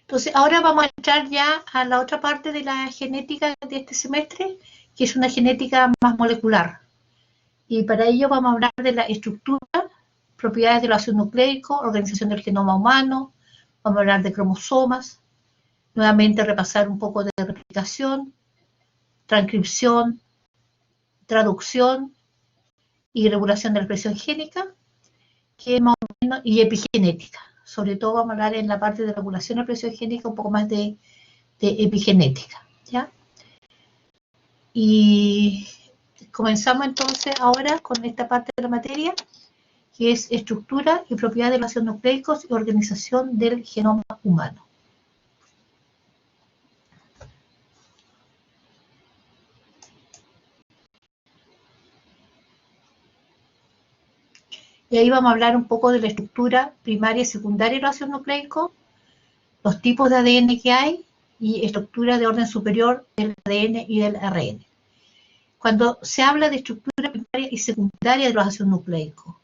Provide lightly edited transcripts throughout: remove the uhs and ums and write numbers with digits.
Entonces, ahora vamos a entrar ya a la otra parte de la genética de este semestre, que es una genética más molecular. Y para ello vamos a hablar de la estructura, propiedades del ácido nucleico, organización del genoma humano, vamos a hablar de cromosomas, nuevamente repasar un poco de replicación, transcripción, traducción y regulación de la expresión génica, que más o menos, y epigenética. Sobre todo vamos a hablar en la parte de regulación de la expresión génica un poco más de epigenética, ¿ya? Y comenzamos entonces ahora con esta parte de la materia, que es estructura y propiedades de los ácidos nucleicos y organización del genoma humano. Y ahí vamos a hablar un poco de la estructura primaria y secundaria de los ácidos nucleicos, los tipos de ADN que hay y estructura de orden superior del ADN y del ARN. Cuando se habla de estructura primaria y secundaria de los ácidos nucleicos,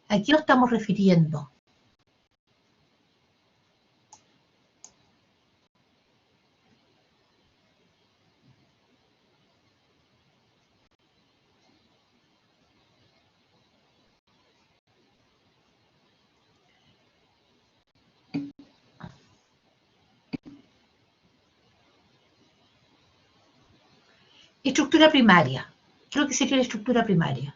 ¿a qué nos estamos refiriendo? Estructura primaria. ¿Qué es lo que sería la estructura primaria?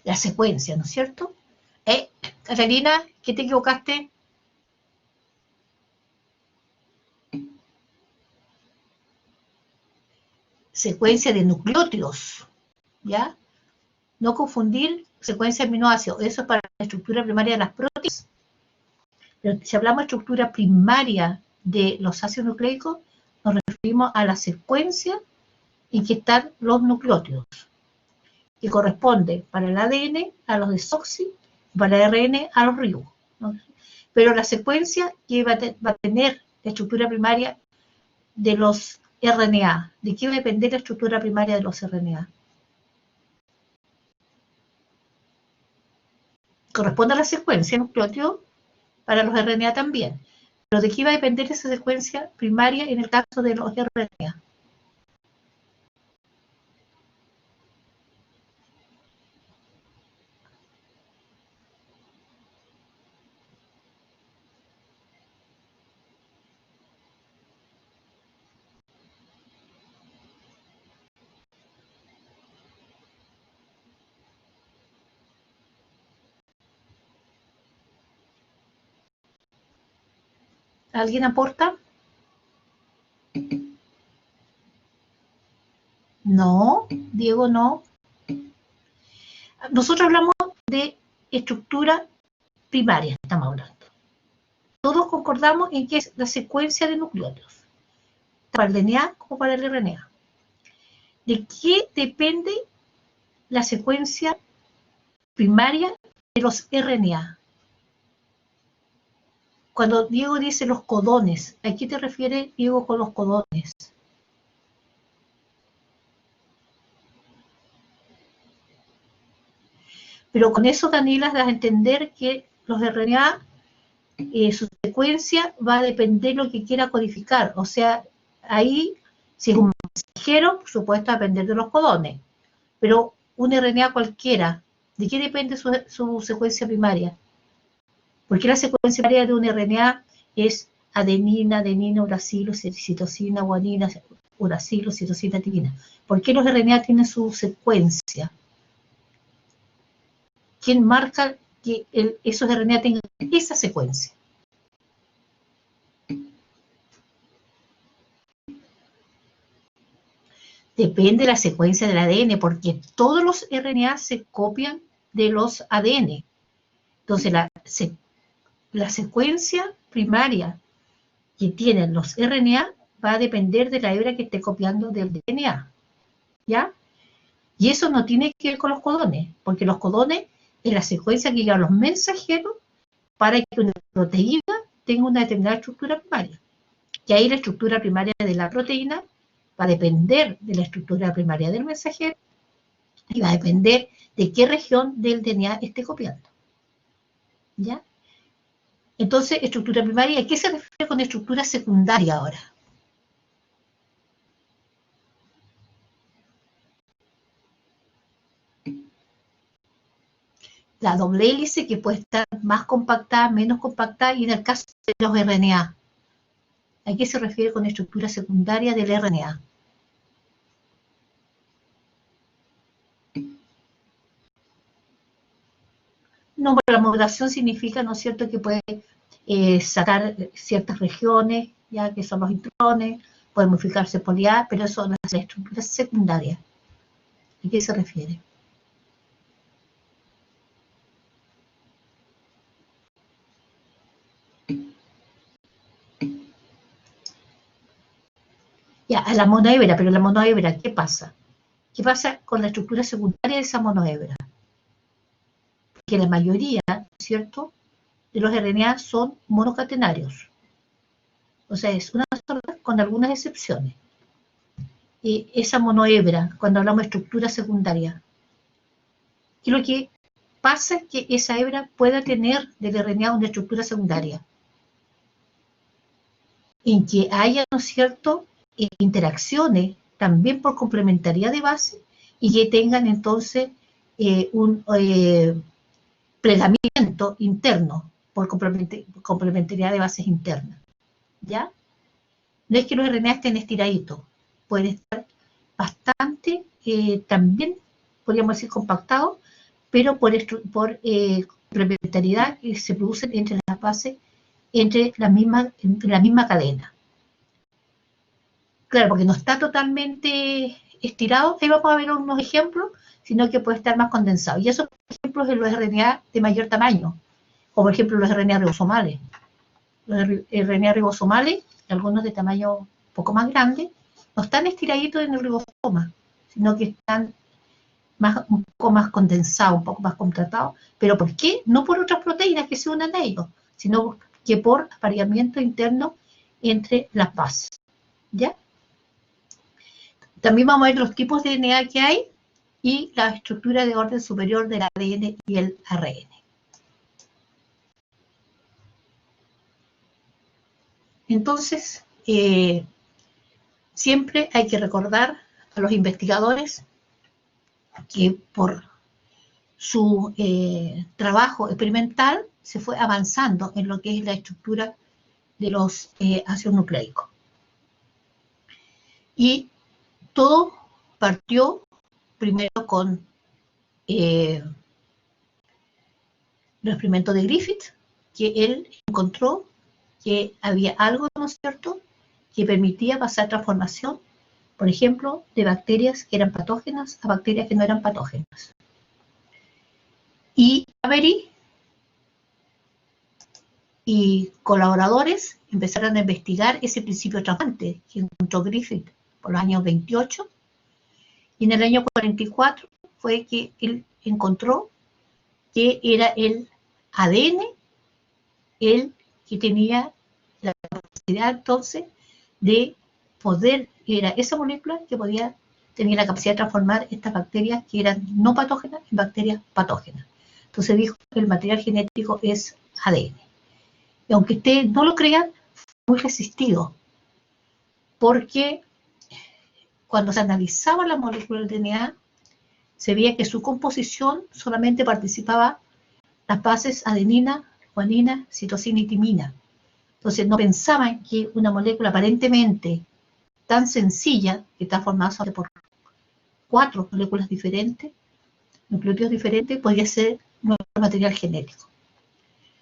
La secuencia, ¿no es cierto? Catalina, ¿qué te equivocaste? Secuencia de nucleótidos, ¿ya? No confundir secuencia de aminoácidos, eso es para la estructura primaria de las proteínas. Pero si hablamos de estructura primaria de los ácidos nucleicos, nos referimos a la secuencia en que están los nucleótidos, que corresponde para el ADN a los desoxi, para el ARN a los ribos, ¿no? Pero la secuencia que va a tener la estructura primaria de los RNA, ¿de qué va a depender la estructura primaria de los RNA? Corresponde a la secuencia nucleótido para los RNA también. Pero ¿de qué va a depender esa secuencia primaria en el caso de los RNA? ¿Alguien aporta? No, Diego no. Nosotros hablamos de estructura primaria, estamos hablando. Todos concordamos en que es la secuencia de nucleótidos, para el DNA como para el RNA. ¿De qué depende la secuencia primaria de los RNA? Cuando Diego dice los codones, ¿a qué te refieres, Diego, con los codones? Pero con eso, Daniela, das a entender que los RNA, su secuencia va a depender de lo que quiera codificar. O sea, ahí, si es un mensajero, por supuesto, va a depender de los codones. Pero un RNA cualquiera, ¿de qué depende su secuencia primaria? Porque la secuencia primaria de un RNA es adenina, uracilo, citosina, guanina, uracilo, citosina, timina. ¿Por qué los RNA tienen su secuencia? ¿Quién marca que esos RNA tengan esa secuencia? Depende de la secuencia del ADN, porque todos los RNA se copian de los ADN. Entonces, la secuencia primaria que tienen los RNA va a depender de la hebra que esté copiando del DNA, ¿ya? Y eso no tiene que ver con los codones, porque los codones es la secuencia que llegan los mensajeros para que una proteína tenga una determinada estructura primaria. Y ahí la estructura primaria de la proteína va a depender de la estructura primaria del mensajero y va a depender de qué región del DNA esté copiando. ¿Ya? Entonces, estructura primaria, ¿a qué se refiere con estructura secundaria ahora? La doble hélice que puede estar más compactada, menos compactada, y en el caso de los RNA. ¿A qué se refiere con estructura secundaria del RNA? No, la modulación significa, ¿no es cierto?, que puede sacar ciertas regiones, ya que son los intrones, puede modificarse poliar, pero eso son las estructuras secundarias. ¿A qué se refiere? Ya, a la monohebra, pero la monohebra, ¿qué pasa? ¿Qué pasa con la estructura secundaria de esa monohebra? Que la mayoría, ¿cierto?, de los RNA son monocatenarios. O sea, es una sola con algunas excepciones. Y esa monohebra, cuando hablamos de estructura secundaria, ¿qué es lo que pasa? Es que esa hebra pueda tener del RNA una estructura secundaria, en que haya, ¿no es cierto?, interacciones también por complementariedad de base y que tengan entonces un plegamiento interno por complementariedad de bases internas, ¿ya? No es que los RNA estén estiraditos, pueden estar bastante, también podríamos decir compactados, pero por complementariedad que se producen entre las bases, entre la misma cadena. Claro, porque no está totalmente estirado, ahí vamos a ver unos ejemplos, sino que puede estar más condensado. Y esos ejemplos de los RNA de mayor tamaño, o por ejemplo los RNA ribosomales. Los RNA ribosomales, algunos de tamaño un poco más grande, no están estiraditos en el ribosoma, sino que están un poco más condensados, un poco más contratados. ¿Pero por qué? No por otras proteínas que se unan a ellos, sino que por apareamiento interno entre las bases. ¿Ya? También vamos a ver los tipos de DNA que hay y la estructura de orden superior del ADN y el ARN. Entonces, siempre hay que recordar a los investigadores que por su trabajo experimental se fue avanzando en lo que es la estructura de los ácidos nucleicos. Y todo partió primero con el experimento de Griffith, que él encontró que había algo, ¿no es cierto?, que permitía pasar transformación, por ejemplo, de bacterias que eran patógenas a bacterias que no eran patógenas. Y Avery y colaboradores empezaron a investigar ese principio transformante que encontró Griffith por los años 28, y en el año 44 fue que él encontró que era el ADN el que tenía la capacidad entonces de poder, era esa molécula que tenía la capacidad de transformar estas bacterias que eran no patógenas en bacterias patógenas. Entonces dijo que el material genético es ADN. Y aunque ustedes no lo crean, fue muy resistido, porque cuando se analizaba la molécula del DNA, se veía que su composición solamente participaba las bases adenina, guanina, citosina y timina. Entonces no pensaban que una molécula aparentemente tan sencilla, que está formada solo por 4 moléculas diferentes, nucleótidos diferentes, podría ser nuestro material genético.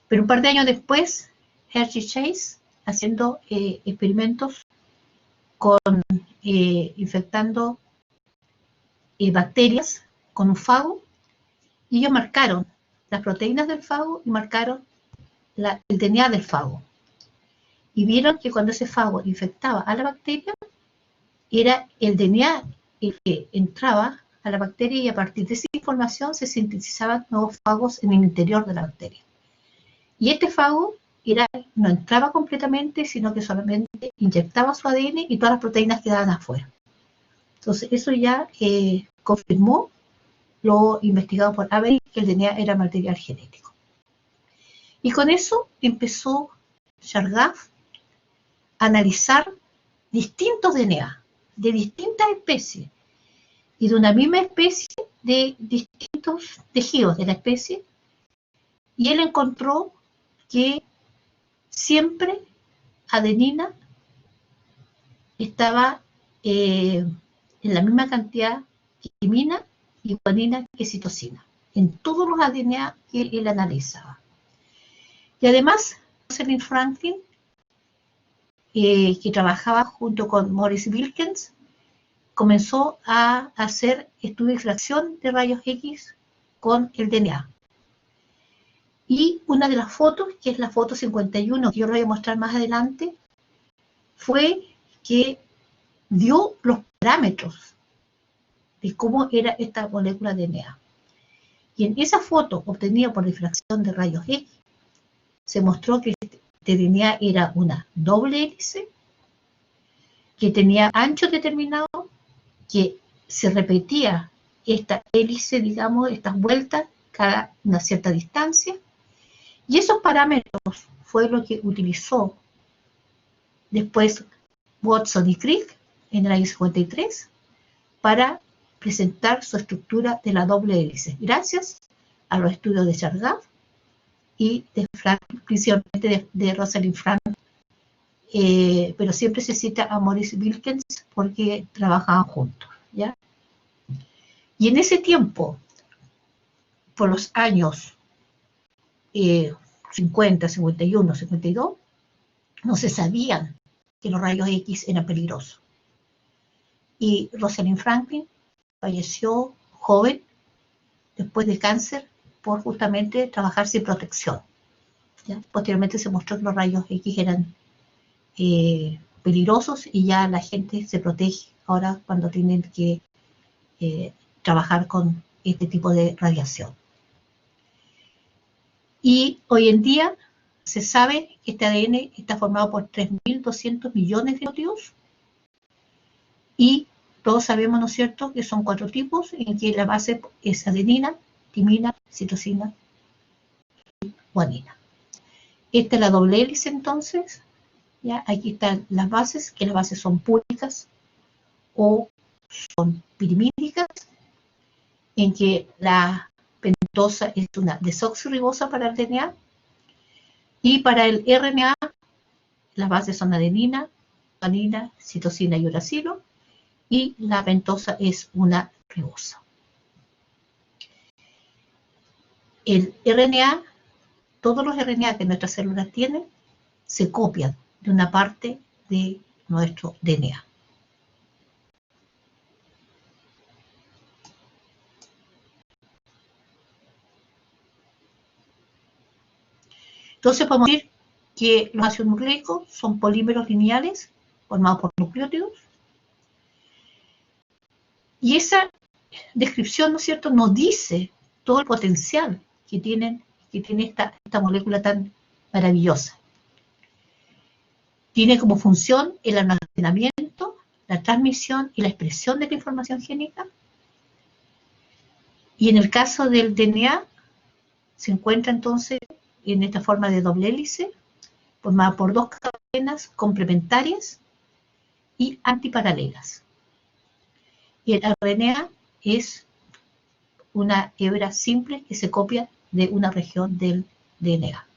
Pero un par de años después, Hershey Chase, haciendo experimentos con infectando bacterias con un fago, y ellos marcaron las proteínas del fago y marcaron el DNA del fago. Y vieron que cuando ese fago infectaba a la bacteria, era el DNA el que entraba a la bacteria, y a partir de esa información se sintetizaban nuevos fagos en el interior de la bacteria. Y este fago no entraba completamente, sino que solamente inyectaba su ADN y todas las proteínas quedaban afuera. Entonces, eso ya confirmó lo investigado por Avery, que el DNA era material genético. Y con eso empezó Chargaff a analizar distintos DNA de distintas especies y de una misma especie de distintos tejidos de la especie, y él encontró que siempre adenina estaba en la misma cantidad que timina y guanina que citosina, en todos los DNA que él analizaba. Y además, Rosalind Franklin, que trabajaba junto con Maurice Wilkins, comenzó a hacer estudio de extracción de rayos X con el DNA. Y una de las fotos, que es la foto 51, que yo lo voy a mostrar más adelante, fue que dio los parámetros de cómo era esta molécula de DNA. Y en esa foto obtenida por difracción de rayos X, se mostró que este DNA era una doble hélice, que tenía ancho determinado, que se repetía esta hélice, digamos, estas vueltas cada una cierta distancia, y esos parámetros fue lo que utilizó después Watson y Crick en el año 53 para presentar su estructura de la doble hélice, gracias a los estudios de Chargaff y de Frank, principalmente de Rosalind Franklin, pero siempre se cita a Maurice Wilkins porque trabajaban juntos, ¿ya? Y en ese tiempo, por los años 50, 51, 52, no se sabían que los rayos X eran peligrosos. Y Rosalind Franklin falleció joven, después de cáncer, por justamente trabajar sin protección, ¿ya? Posteriormente se mostró que los rayos X eran peligrosos y ya la gente se protege ahora cuando tienen que trabajar con este tipo de radiación. Y hoy en día se sabe que este ADN está formado por 3.200 millones de nucleótidos y todos sabemos, ¿no es cierto?, que son 4 tipos, en que la base es adenina, timina, citosina y guanina. Esta es la doble hélice, entonces, ¿ya? Aquí están las bases, que las bases son púricas o son pirimídicas, en que la pentosa es una desoxirribosa para el DNA, y para el RNA las bases son adenina, guanina, citosina y uracilo, y la pentosa es una ribosa. El RNA, todos los RNA que nuestras células tienen, se copian de una parte de nuestro DNA. Entonces podemos decir que los ácidos nucleicos son polímeros lineales formados por nucleótidos. Y esa descripción, ¿no es cierto?, nos dice todo el potencial que tiene esta molécula tan maravillosa. Tiene como función el almacenamiento, la transmisión y la expresión de la información génica. Y en el caso del DNA, se encuentra entonces en esta forma de doble hélice, formada por 2 cadenas complementarias y antiparalelas. Y el RNA es una hebra simple que se copia de una región del DNA.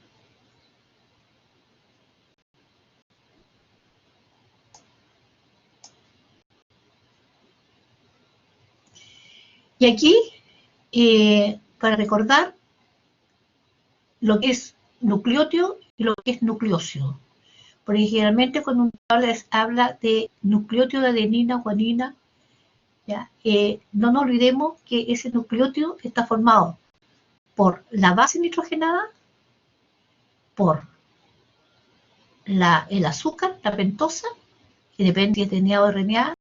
Y aquí, para recordar lo que es nucleótido y lo que es nucleósido. Porque generalmente cuando uno habla de nucleótido de adenina, guanina, ¿ya? No nos olvidemos que ese nucleótido está formado por la base nitrogenada, por el azúcar, la pentosa, que depende si es DNA o RNA,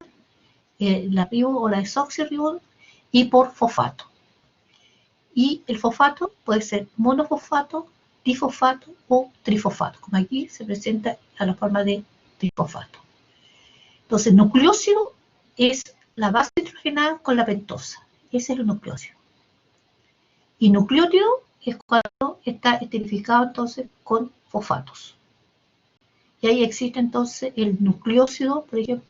la ribo o la desoxirribo, y por fosfato. Y el fosfato puede ser monofosfato, difosfato o trifosfato, como aquí se presenta a la forma de trifosfato. Entonces, nucleósido es la base nitrogenada con la pentosa. Ese es el nucleósido. Y nucleótido es cuando está esterificado entonces con fosfatos. Y ahí existe entonces el nucleósido, por ejemplo,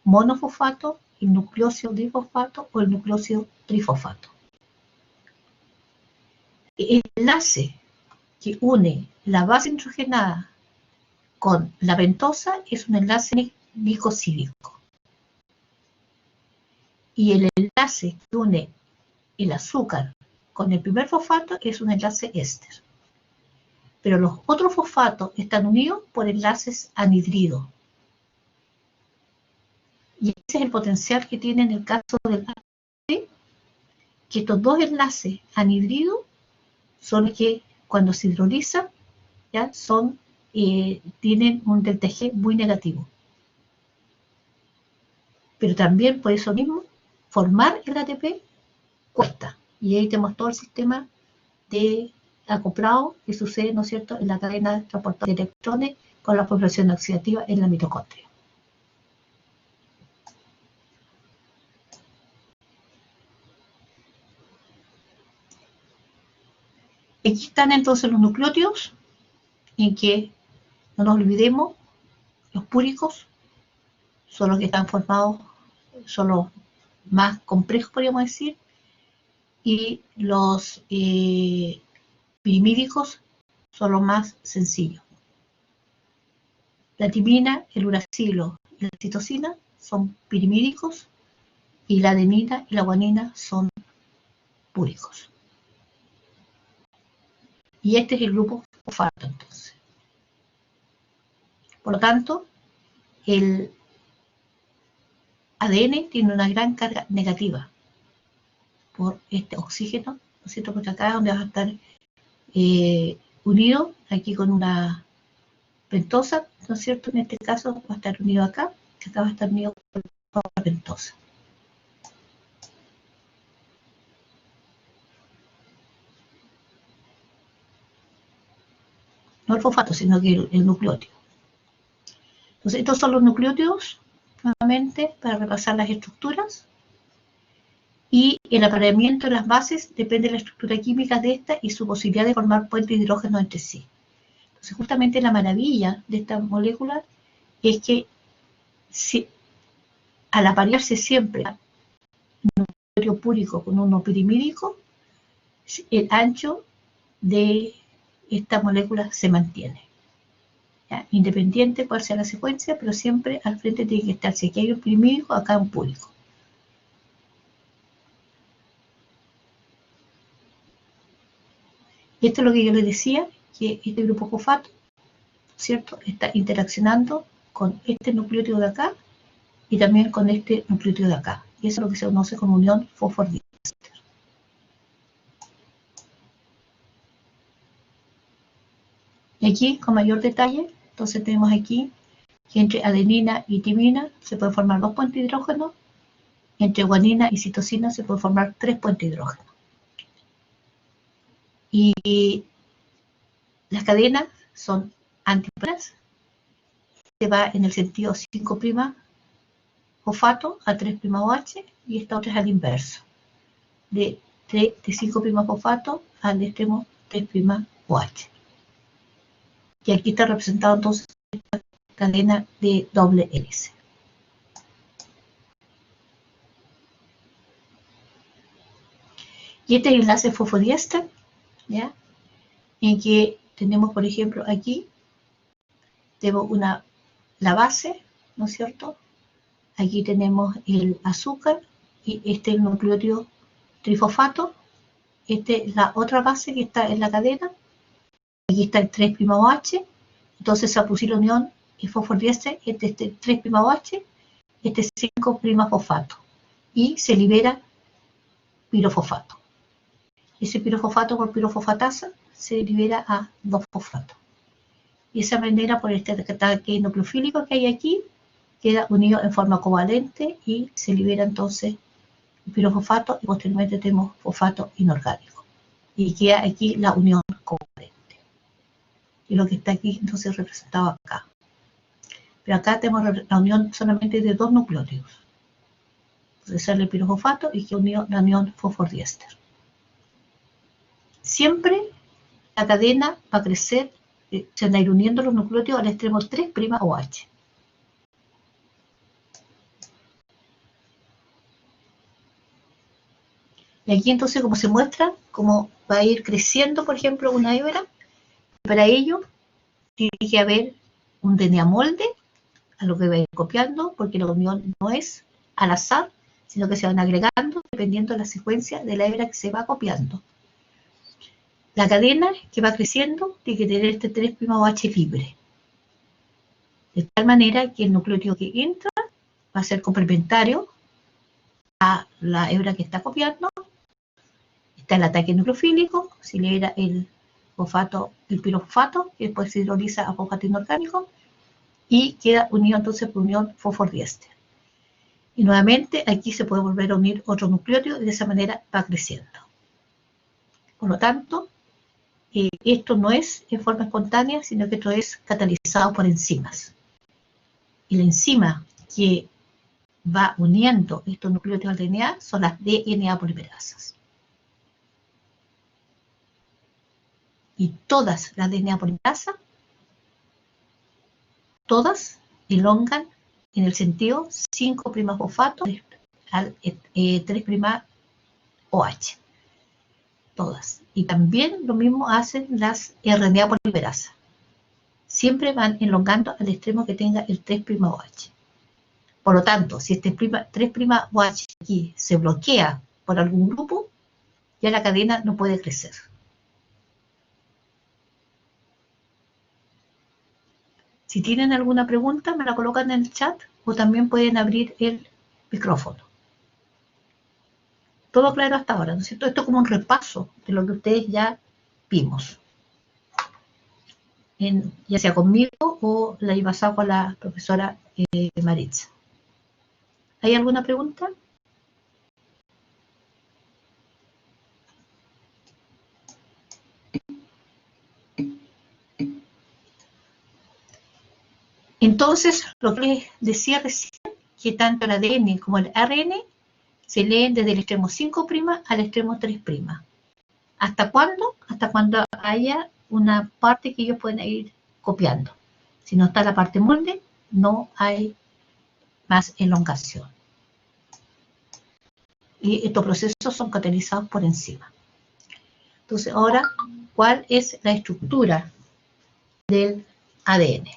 monofosfato, el nucleósido difosfato o el nucleósido trifosfato. El enlace que une la base nitrogenada con la pentosa es un enlace glicosídico. Y el enlace que une el azúcar con el primer fosfato es un enlace éster. Pero los otros fosfatos están unidos por enlaces anhidridos. Y ese es el potencial que tiene en el caso del ADN, que estos dos enlaces anhidridos son los que cuando se hidrolizan ya tienen un delta G muy negativo. Pero también por eso mismo formar el ATP cuesta. Y ahí tenemos todo el sistema de acoplado que sucede, ¿no es cierto?, en la cadena transportadora de electrones con la población oxidativa en la mitocondria. Aquí están entonces los nucleótidos, en que no nos olvidemos, los púricos son los que están formados, son los más complejos, podríamos decir, y los pirimídicos son los más sencillos. La timina, el uracilo y la citosina son pirimídicos y la adenina y la guanina son púricos. Y este es el grupo fosfato entonces. Por lo tanto, el ADN tiene una gran carga negativa por este oxígeno, ¿no es cierto? Porque acá es donde va a estar unido, aquí con una pentosa, ¿no es cierto? En este caso va a estar unido acá, que acá va a estar unido con la pentosa. No el fosfato, sino que el nucleótido. Entonces, estos son los nucleótidos, nuevamente, para repasar las estructuras. Y el apareamiento de las bases depende de la estructura química de esta y su posibilidad de formar puentes de hidrógeno entre sí. Entonces, justamente la maravilla de esta molécula es que al aparearse siempre un nucleótido púrico con uno pirimídico, el ancho de esta molécula se mantiene. ¿Ya? Independiente cuál sea la secuencia, pero siempre al frente tiene que estar, si aquí hay un pirimídico, acá un púrico. Y esto es lo que yo les decía, que este grupo fosfato, ¿cierto?, está interaccionando con este nucleótido de acá y también con este nucleótido de acá. Y eso es lo que se conoce como unión fosfodiéster. Y aquí, con mayor detalle, entonces tenemos aquí que entre adenina y timina se pueden formar 2 puentes de hidrógeno, y entre guanina y citosina se pueden formar 3 puentes de hidrógeno. Y las cadenas son antipolares, se va en el sentido 5' fosfato a 3' OH, y esta otra es al inverso, de 5' fosfato al extremo 3' OH. Y aquí está representado entonces esta cadena de doble hélice. Y este es el enlace fosfodiéster, ¿ya?, en que tenemos, por ejemplo, aquí, tenemos la base, ¿no es cierto? Aquí tenemos el azúcar, y este es el nucleótido trifosfato. Esta es la otra base que está en la cadena. Aquí está el 3' OH. Entonces se va a producir la unión fosfodiéster, este 3' OH, este 5' fosfato. Y se libera pirofosfato. Ese pirofosfato por pirofosfatasa se libera a 2-fosfato. Y de esa manera, por este ataque nucleofílico que hay aquí, queda unido en forma covalente y se libera entonces el pirofosfato, y posteriormente tenemos fosfato inorgánico. Y queda aquí la unión covalente. Y lo que está aquí entonces representado acá. Pero acá tenemos la unión solamente de 2 nucleótidos. Entonces sale el pirofosfato y queda unido la anión fosfodiéster. Siempre la cadena va a crecer, se van a ir uniendo los nucleótidos al extremo 3' OH. Y aquí entonces como se muestra, cómo va a ir creciendo, por ejemplo, una hebra. Para ello tiene que haber un DNA molde a lo que va a ir copiando, porque la unión no es al azar, sino que se van agregando dependiendo de la secuencia de la hebra que se va copiando. La cadena que va creciendo tiene que tener este 3' OH libre, de tal manera que el nucleótido que entra va a ser complementario a la hebra que está copiando. Está el ataque nucleofílico, si le era el fosfato, el pirofosfato, que después se hidroliza a fosfato inorgánico, y queda unido entonces por unión fosfodiéster. Y nuevamente aquí se puede volver a unir otro nucleótido y de esa manera va creciendo. Por lo tanto, esto no es en forma espontánea, sino que esto es catalizado por enzimas. Y la enzima que va uniendo estos nucleótidos al DNA son las DNA polimerasas. Y todas las DNA polimerasas, todas elongan en el sentido 5' fosfato al 3' OH. Todas. Y también lo mismo hacen las RNA polimerasas. Siempre van elongando al extremo que tenga el 3' OH. Por lo tanto, si este 3' OH aquí se bloquea por algún grupo, ya la cadena no puede crecer. Si tienen alguna pregunta, me la colocan en el chat o también pueden abrir el micrófono. Todo claro hasta ahora, ¿no es cierto? Esto es como un repaso de lo que ustedes ya vimos. Ya sea conmigo o la iba pasado con la profesora Maritza. ¿Hay alguna pregunta? Entonces, lo que les decía recién, que tanto el ADN como el ARN se leen desde el extremo 5' al extremo 3'. ¿Hasta cuándo? Hasta cuando haya una parte que ellos pueden ir copiando. Si no está la parte molde, no hay más elongación. Y estos procesos son catalizados por enzima. Entonces, ahora, ¿cuál es la estructura del ADN?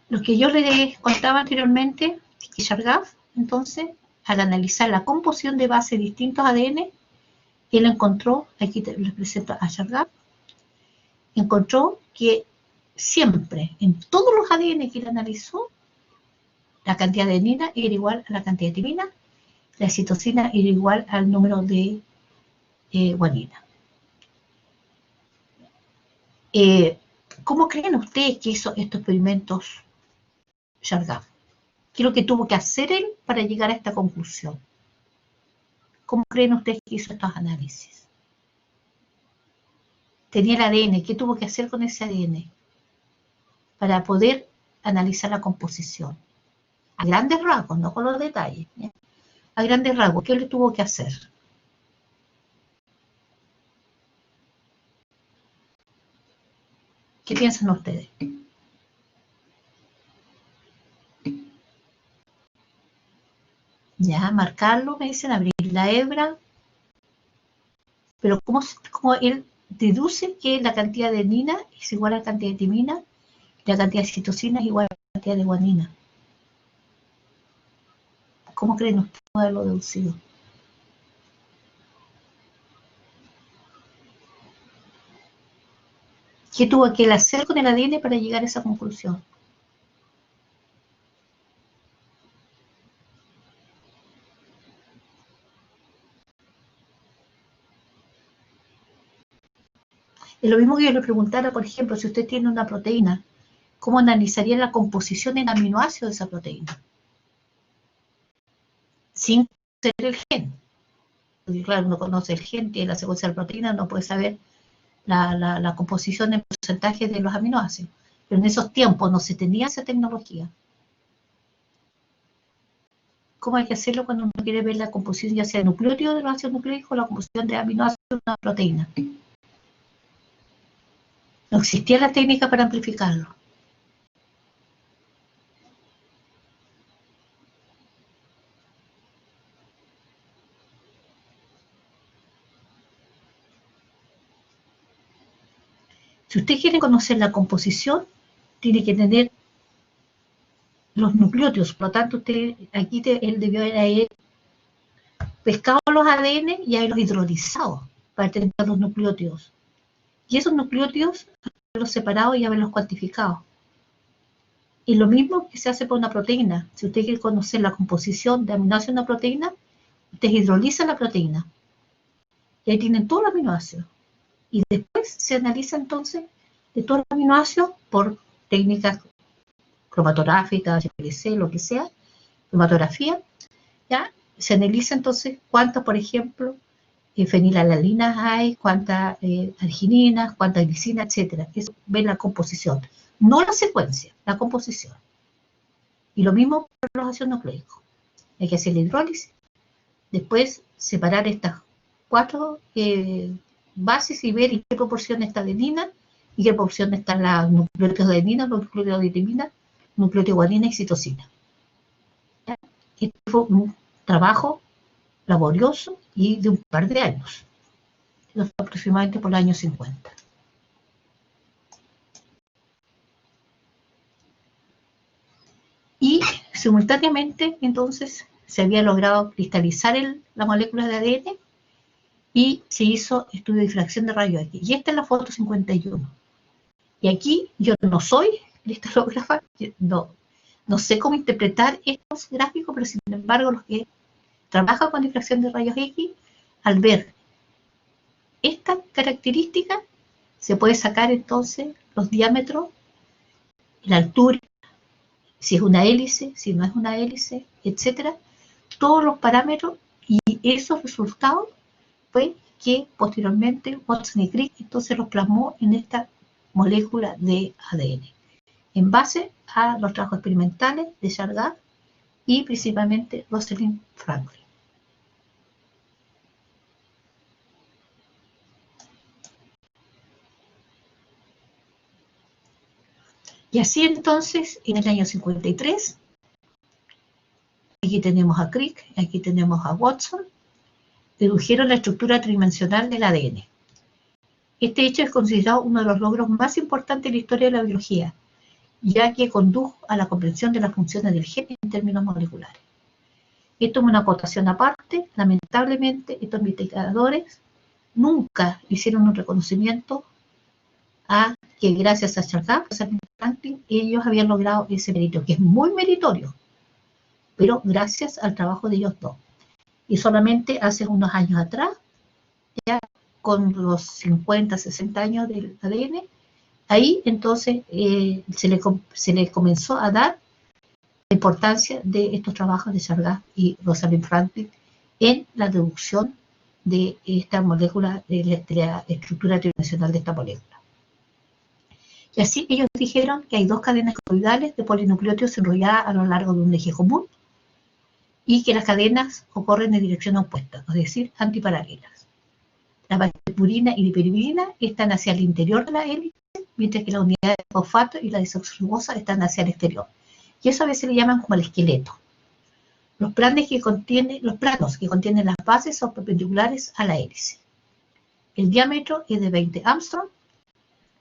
Lo que yo les contaba anteriormente, que Chargaff, entonces, al analizar la composición de base de distintos ADN, él encontró, aquí les presento a Chargaff, encontró que siempre, en todos los ADN que él analizó, la cantidad de adenina era igual a la cantidad de timina, la citosina era igual al número de guanina. ¿Cómo creen ustedes que hizo estos experimentos Chargaff? ¿Qué es lo que tuvo que hacer él para llegar a esta conclusión? ¿Cómo creen ustedes que hizo estos análisis? Tenía el ADN, ¿qué tuvo que hacer con ese ADN? Para poder analizar la composición. A grandes rasgos, no con los detalles. ¿Ya? A grandes rasgos, ¿qué le tuvo que hacer? ¿Qué piensan ustedes? Ya, marcarlo, me dicen, abrir la hebra. Pero ¿cómo él deduce que la cantidad de adenina es igual a la cantidad de timina y la cantidad de citosina es igual a la cantidad de guanina? ¿Cómo creen ustedes haberlo deducido? ¿Qué tuvo que él hacer con el ADN para llegar a esa conclusión? Es lo mismo que yo le preguntara, por ejemplo, si usted tiene una proteína ¿cómo analizaría la composición en aminoácidos de esa proteína? Sin conocer el gen. Porque claro, uno conoce el gen, tiene la secuencia de la proteína, no puede saber la composición en porcentaje de los aminoácidos. Pero en esos tiempos no se tenía esa tecnología. ¿Cómo hay que hacerlo cuando uno quiere ver la composición, ya sea nucleótido de los ácidos nucleicos o la composición de aminoácidos de una proteína? No existía la técnica para amplificarlo. Si usted quiere conocer la composición, tiene que tener los nucleótidos. Por lo tanto, usted aquí él debió haber pescado los ADN y haberlos hidrolizado para tener los nucleótidos. Y esos nucleótidos, haberlos separado y haberlos cuantificado. Y lo mismo que se hace por una proteína. Si usted quiere conocer la composición de aminoácidos de una proteína, usted hidroliza la proteína. Y ahí tienen todos los aminoácidos. Y después se analiza entonces de todos los aminoácidos por técnicas cromatográficas, GPLC, lo que sea, cromatografía, ¿ya? Se analiza entonces cuántas, por ejemplo, fenilalaninas hay, cuántas argininas, cuántas glicinas, etc. Eso ve la composición, no la secuencia, la composición. Y lo mismo para los ácidos nucleicos. Hay que hacer la hidrólisis, después separar estas 4 bases y ver en qué proporción está adenina y qué proporción están los nucleótidos de adenina, los nucleótidos de timina, nucleótidos de guanina y citosina. Este fue un trabajo laborioso y de un par de años, aproximadamente por los años 50. Y simultáneamente, entonces, se había logrado cristalizar la molécula de ADN y se hizo estudio de difracción de rayos X. Y esta es la foto 51. Y aquí yo no soy cristalógrafa, no sé cómo interpretar estos gráficos, pero sin embargo los que trabajan con difracción de rayos X, al ver esta característica, se puede sacar entonces los diámetros, la altura, si es una hélice, si no es una hélice, etcétera, todos los parámetros, y esos resultados fue que posteriormente Watson y Crick entonces los plasmó en esta molécula de ADN, en base a los trabajos experimentales de Chargaff y principalmente Rosalind Franklin. Y así entonces, en el año 53, aquí tenemos a Crick, aquí tenemos a Watson, dedujeron la estructura tridimensional del ADN. Este hecho es considerado uno de los logros más importantes en la historia de la biología, ya que condujo a la comprensión de las funciones del gen en términos moleculares. Esto es una acotación aparte. Lamentablemente, estos investigadores nunca hicieron un reconocimiento a que gracias a Chargaff, Franklin, ellos habían logrado ese mérito, que es muy meritorio, pero gracias al trabajo de ellos dos. Y solamente hace unos años atrás, ya con los 50, 60 años del ADN, ahí entonces se le comenzó a dar la importancia de estos trabajos de Chargaff y Rosalind Franklin en la deducción de esta molécula, de la estructura tridimensional de esta molécula. Y así ellos dijeron que hay dos cadenas coloidales de polinucleótidos enrolladas a lo largo de un eje común y que las cadenas ocurren en dirección opuesta, es decir, antiparalelas. La purina y la pirimidina están hacia el interior de la hélice, mientras que la unidad de fosfato y la desoxirribosa están hacia el exterior. Y eso a veces le llaman como el esqueleto. Los planos que contienen las bases son perpendiculares a la hélice. El diámetro es de 20 Armstrong.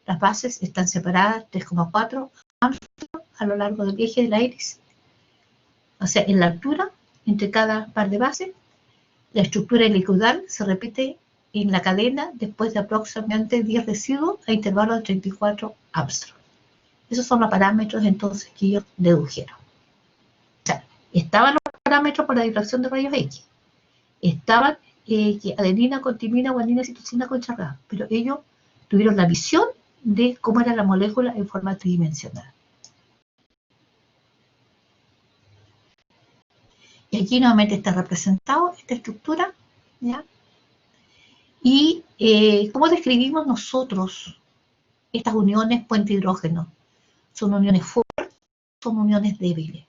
Las bases están separadas 3,4 Armstrong a lo largo del eje de la hélice. O sea, en la altura, entre cada par de bases, la estructura helicoidal se repite en la cadena después de aproximadamente 10 residuos a intervalos de 34 Armstrong. Esos son los parámetros entonces que ellos dedujeron. O sea, estaban los parámetros para la difracción de rayos X. Estaban que adenina con timina, guanina, citosina con Chargaff, pero ellos tuvieron la visión de cómo era la molécula en forma tridimensional. Y aquí nuevamente está representado esta estructura, ¿ya? Y ¿cómo describimos nosotros estas uniones puente hidrógeno? ¿Son uniones fuertes o son uniones débiles?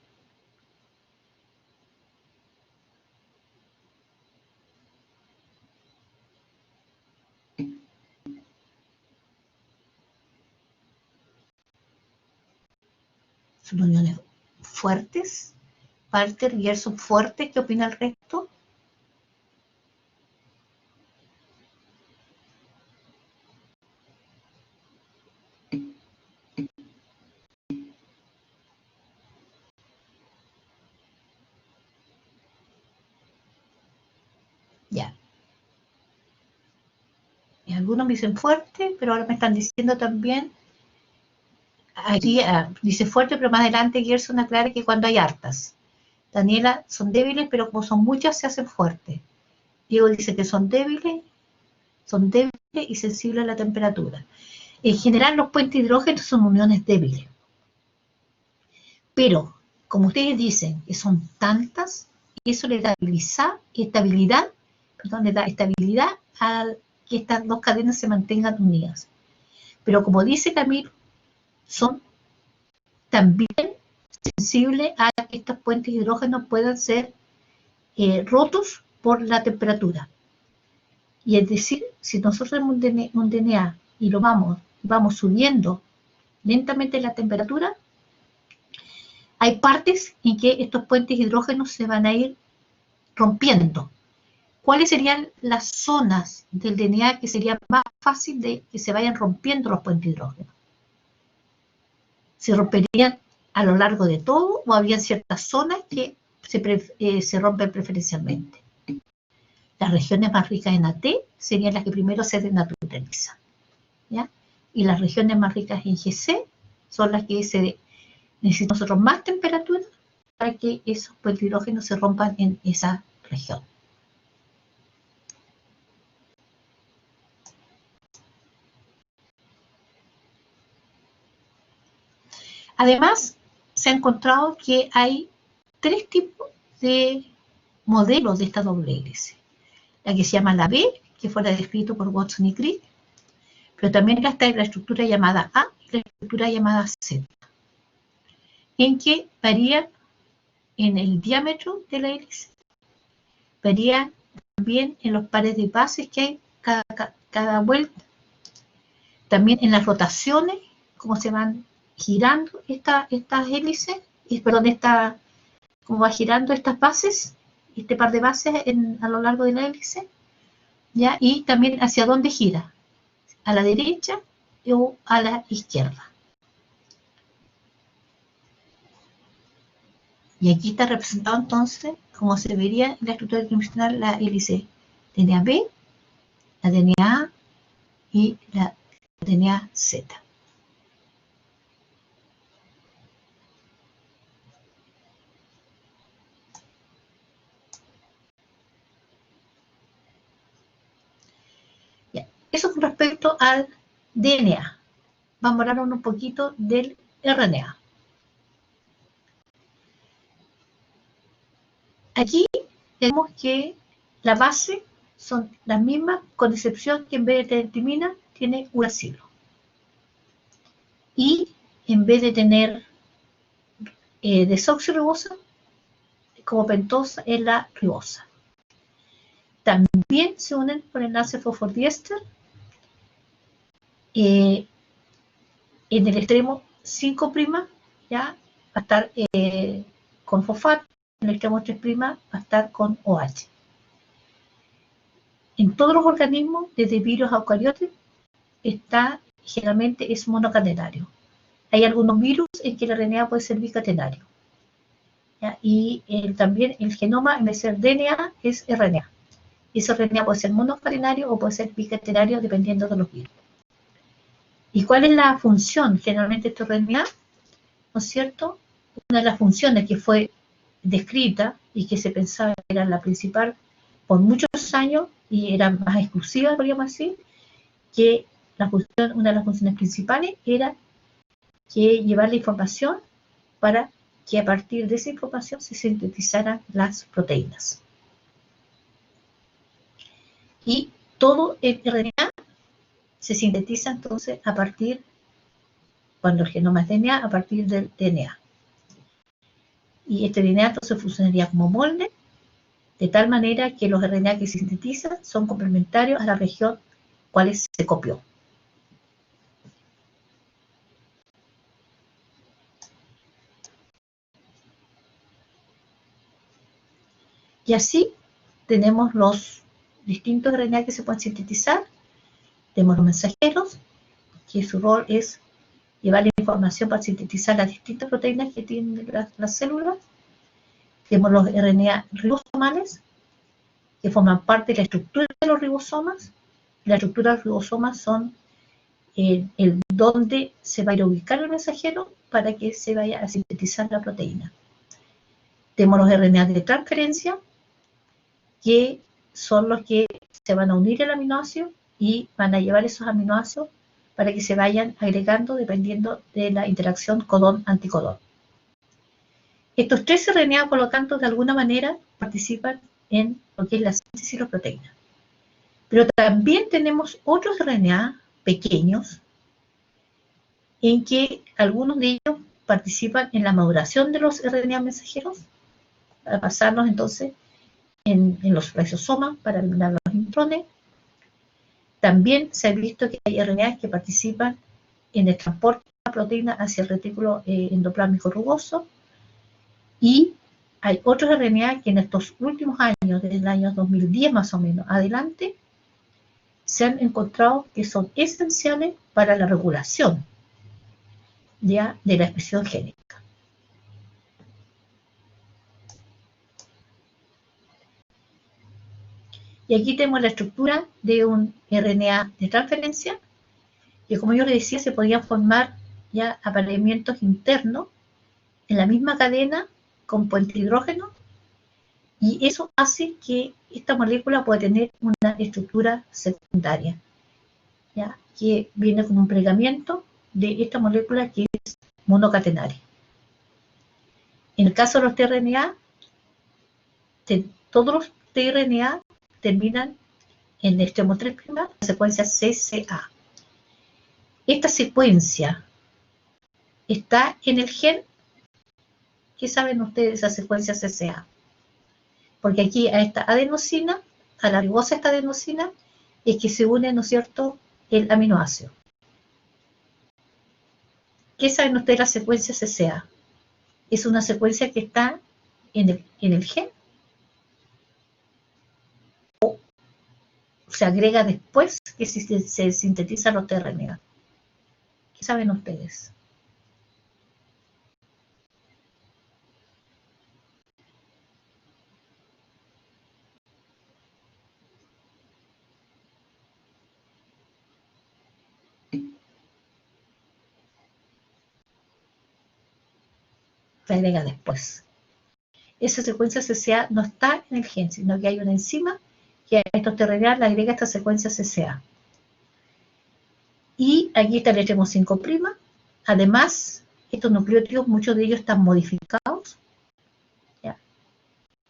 ¿Son uniones fuertes? Walter y Gerson fuertes, ¿qué opina el resto? Ya. Y algunos me dicen fuerte, pero ahora me están diciendo también, aquí dice fuerte, pero más adelante Gerson aclara que cuando hay hartas. Daniela, son débiles, pero como son muchas se hacen fuertes. Diego dice que son débiles y sensibles a la temperatura. En general los puentes hidrógenos son uniones débiles. Pero, como ustedes dicen, que son tantas, eso le da estabilidad a que estas dos cadenas se mantengan unidas. Pero como dice Camilo, son también sensibles a que estos puentes de hidrógeno puedan ser rotos por la temperatura. Y es decir, si nosotros tenemos un DNA y lo vamos subiendo lentamente la temperatura, hay partes en que estos puentes de hidrógeno se van a ir rompiendo. ¿Cuáles serían las zonas del DNA que sería más fácil de que se vayan rompiendo los puentes de hidrógeno? ¿Se romperían a lo largo de todo o había ciertas zonas que se rompen preferencialmente? Las regiones más ricas en AT serían las que primero se desnaturalizan, ¿ya? Y las regiones más ricas en GC son las que necesitan nosotros más temperatura para que esos puentes de hidrógeno se rompan en esa región. Además, se ha encontrado que hay 3 tipos de modelos de esta doble hélice. La que se llama la B, que fue la descrita por Watson y Crick, pero también está la estructura llamada A y la estructura llamada Z, en que varía en el diámetro de la hélice, varía también en los pares de bases que hay cada vuelta, también en las rotaciones, cómo se van girando estas hélices, cómo va girando estas bases, este par de bases a lo largo de la hélice, ¿ya? Y también hacia dónde gira, a la derecha o a la izquierda. Y aquí está representado entonces, como se vería en la estructura tridimensional, la hélice DNA-B, la DNA-A y la DNA-Z. Eso con respecto al DNA. Vamos a hablar un poquito del RNA. Aquí tenemos que la base son las mismas, con excepción que en vez de tener timina, tiene uracilo. Y en vez de tener desoxirribosa, como pentosa, es la ribosa. También se unen por enlace fosfodiéster. En el extremo 5', ya va a estar con fosfato, en el extremo 3' va a estar con OH. En todos los organismos, desde virus a eucariotes, generalmente es monocatenario. Hay algunos virus en que el RNA puede ser bicatenario, ¿ya? Y también el genoma, en vez de ser DNA, es RNA. Y ese RNA puede ser monocatenario o puede ser bicatenario dependiendo de los virus. ¿Y cuál es la función generalmente de este RNA? ¿No es cierto? Una de las funciones que fue descrita y que se pensaba que era la principal por muchos años y era más exclusiva, podríamos decir, que una de las funciones principales era que llevar la información para que a partir de esa información se sintetizaran las proteínas. Y todo el RNA se sintetiza entonces a partir, cuando el genoma es DNA, a partir del DNA. Y este DNA entonces funcionaría como molde, de tal manera que los RNA que se sintetizan son complementarios a la región cuales se copió. Y así tenemos los distintos RNA que se pueden sintetizar. Tenemos los mensajeros, que su rol es llevar la información para sintetizar las distintas proteínas que tienen las células. Tenemos los RNA ribosomales, que forman parte de la estructura de los ribosomas. La estructura de los ribosomas son el donde se va a ir a ubicar el mensajero para que se vaya a sintetizar la proteína. Tenemos los RNA de transferencia, que son los que se van a unir al aminoácido y van a llevar esos aminoácidos para que se vayan agregando dependiendo de la interacción codón-anticodón. Estos tres RNA, por lo tanto, de alguna manera participan en lo que es la síntesis de las proteínas. Pero también tenemos otros RNA pequeños en que algunos de ellos participan en la maduración de los RNA mensajeros, para pasarlos entonces en los ribosomas para eliminar los intrones. También se ha visto que hay RNA que participan en el transporte de la proteína hacia el retículo endoplásmico rugoso, y hay otros RNA que en estos últimos años, desde el año 2010 más o menos adelante, se han encontrado que son esenciales para la regulación ya de la expresión génica. Y aquí tenemos la estructura de un RNA de transferencia, que como yo les decía, se podían formar ya apareamientos internos en la misma cadena con puente hidrógeno, y eso hace que esta molécula pueda tener una estructura secundaria, ¿ya? Que viene como un plegamiento de esta molécula que es monocatenaria. En el caso de los tRNA, todos los tRNA terminan en el extremo 3', la secuencia CCA. Esta secuencia está en el gen. ¿Qué saben ustedes de esa secuencia CCA? Porque aquí a esta adenosina, a la ribosa esta adenosina, es que se une, ¿no es cierto?, el aminoácido. ¿Qué saben ustedes de la secuencia CCA? Es una secuencia que está en el gen, o se agrega después que se sintetizan los tRNA. ¿Qué saben ustedes? Se agrega después. Esa secuencia CCA no está en el gen, sino que hay una enzima que a estos tRNA le agrega esta secuencia CCA. Y aquí está el extremo 5'. Además, estos nucleótidos, muchos de ellos están modificados. ¿Ya?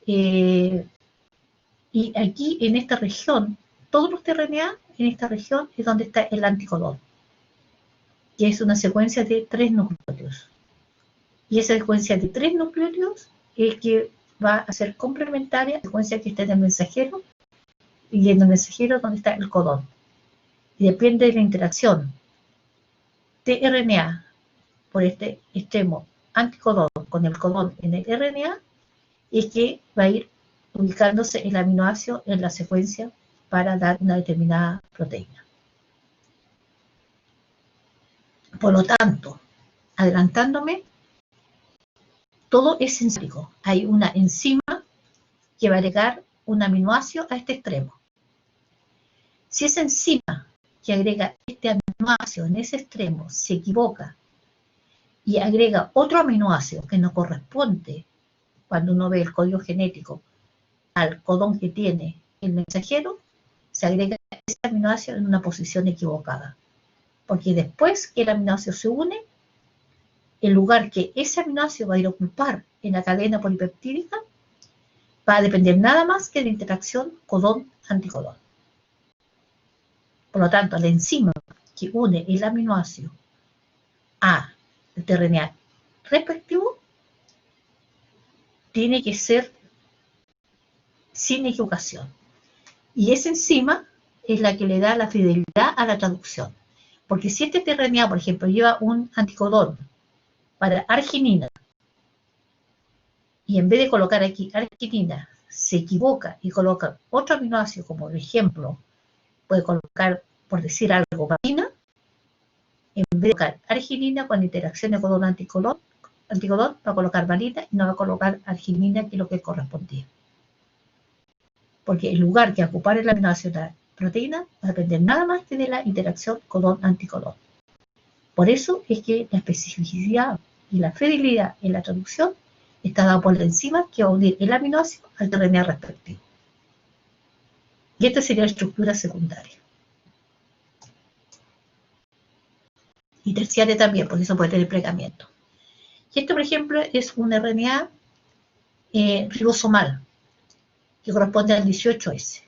Y aquí, en esta región, todos los tRNA, en esta región, es donde está el anticodón, que es una secuencia de 3 nucleótidos. Y esa secuencia de 3 nucleótidos es que va a ser complementaria a la secuencia que está en el mensajero, y en el mensajero donde está el codón. Y depende de la interacción tRNA por este extremo anticodón con el codón en el RNA, es que va a ir ubicándose el aminoácido en la secuencia para dar una determinada proteína. Por lo tanto, adelantándome, todo es enzímico. Hay una enzima que va a agregar un aminoácido a este extremo. Si esa enzima que agrega este aminoácido en ese extremo se equivoca y agrega otro aminoácido que no corresponde, cuando uno ve el código genético, al codón que tiene el mensajero, se agrega ese aminoácido en una posición equivocada. Porque después que el aminoácido se une, el lugar que ese aminoácido va a ir a ocupar en la cadena polipeptídica va a depender nada más que de la interacción codón-anticodón. Por lo tanto, la enzima que une el aminoácido a el tRNA respectivo tiene que ser sin equivocación. Y esa enzima es la que le da la fidelidad a la traducción. Porque si este tRNA, por ejemplo, lleva un anticodón para arginina, y en vez de colocar aquí arginina, se equivoca y coloca otro aminoácido, como por ejemplo, puede colocar, por decir algo, valina, en vez de colocar arginina con interacción de codón-anticodón, va a colocar valina y no va a colocar arginina, que es lo que correspondía. Porque el lugar que ocupar el aminoácido de la proteína va a depender nada más que de la interacción codón-anticodón. Por eso es que la especificidad y la fidelidad en la traducción está dada por la enzima que va a unir el aminoácido al tRNA respectivo. Y esta sería la estructura secundaria. Y terciaria también, porque eso puede tener plegamiento. Y esto, por ejemplo, es un RNA ribosomal, que corresponde al 18S.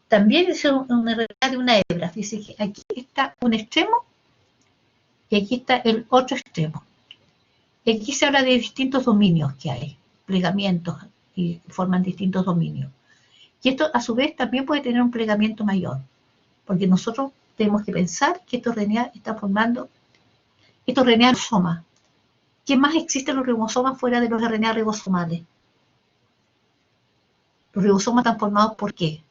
También es un RNA de una hebra. Dice que aquí está un extremo y aquí está el otro extremo. Y aquí se habla de distintos dominios que hay, plegamientos, y forman distintos dominios. Y esto, a su vez, también puede tener un plegamiento mayor, porque nosotros tenemos que pensar que estos RNA están formando estos RNA ribosomas. ¿Qué más existen los ribosomas fuera de los RNA ribosomales? Los ribosomas están formados ¿por qué?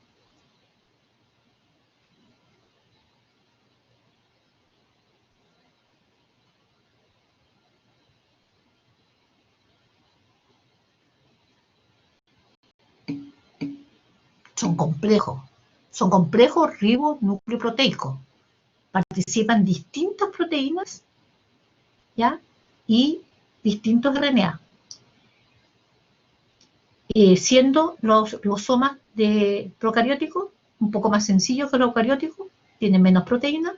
Son complejos ribonucleoproteicos. Participan distintas proteínas, ¿ya? Y distintos RNA. Siendo los ribosomas de procarióticos un poco más sencillos que los eucarióticos, tienen menos proteínas,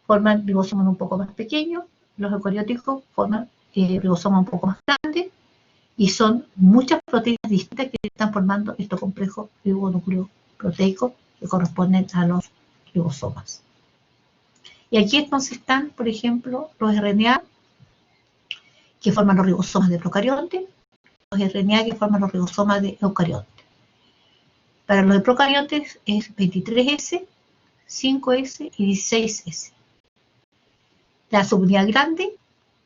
forman ribosomas un poco más pequeños, los eucarióticos forman ribosomas un poco más grandes, y son muchas proteínas distintas que están formando estos complejos ribonucleoproteicos que corresponden a los ribosomas. Y aquí entonces están, por ejemplo, los RNA que forman los ribosomas de procarionte, los RNA que forman los ribosomas de eucarionte. Para los de procariontes es 23S, 5S y 16S. La subunidad grande,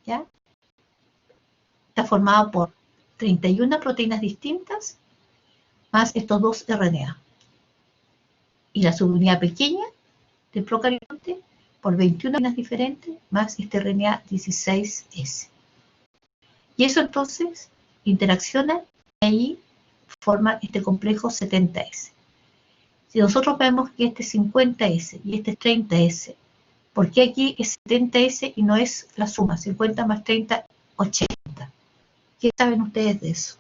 ¿ya?, está formada por 31 proteínas distintas más estos dos RNA. Y la subunidad pequeña del procarionte por 21 proteínas diferentes más este RNA 16S. Y eso entonces interacciona y ahí forma este complejo 70S. Si nosotros vemos que este es 50S y este es 30S, ¿por qué aquí es 70S y no es la suma? 50 más 30, 80. ¿Qué saben ustedes de eso?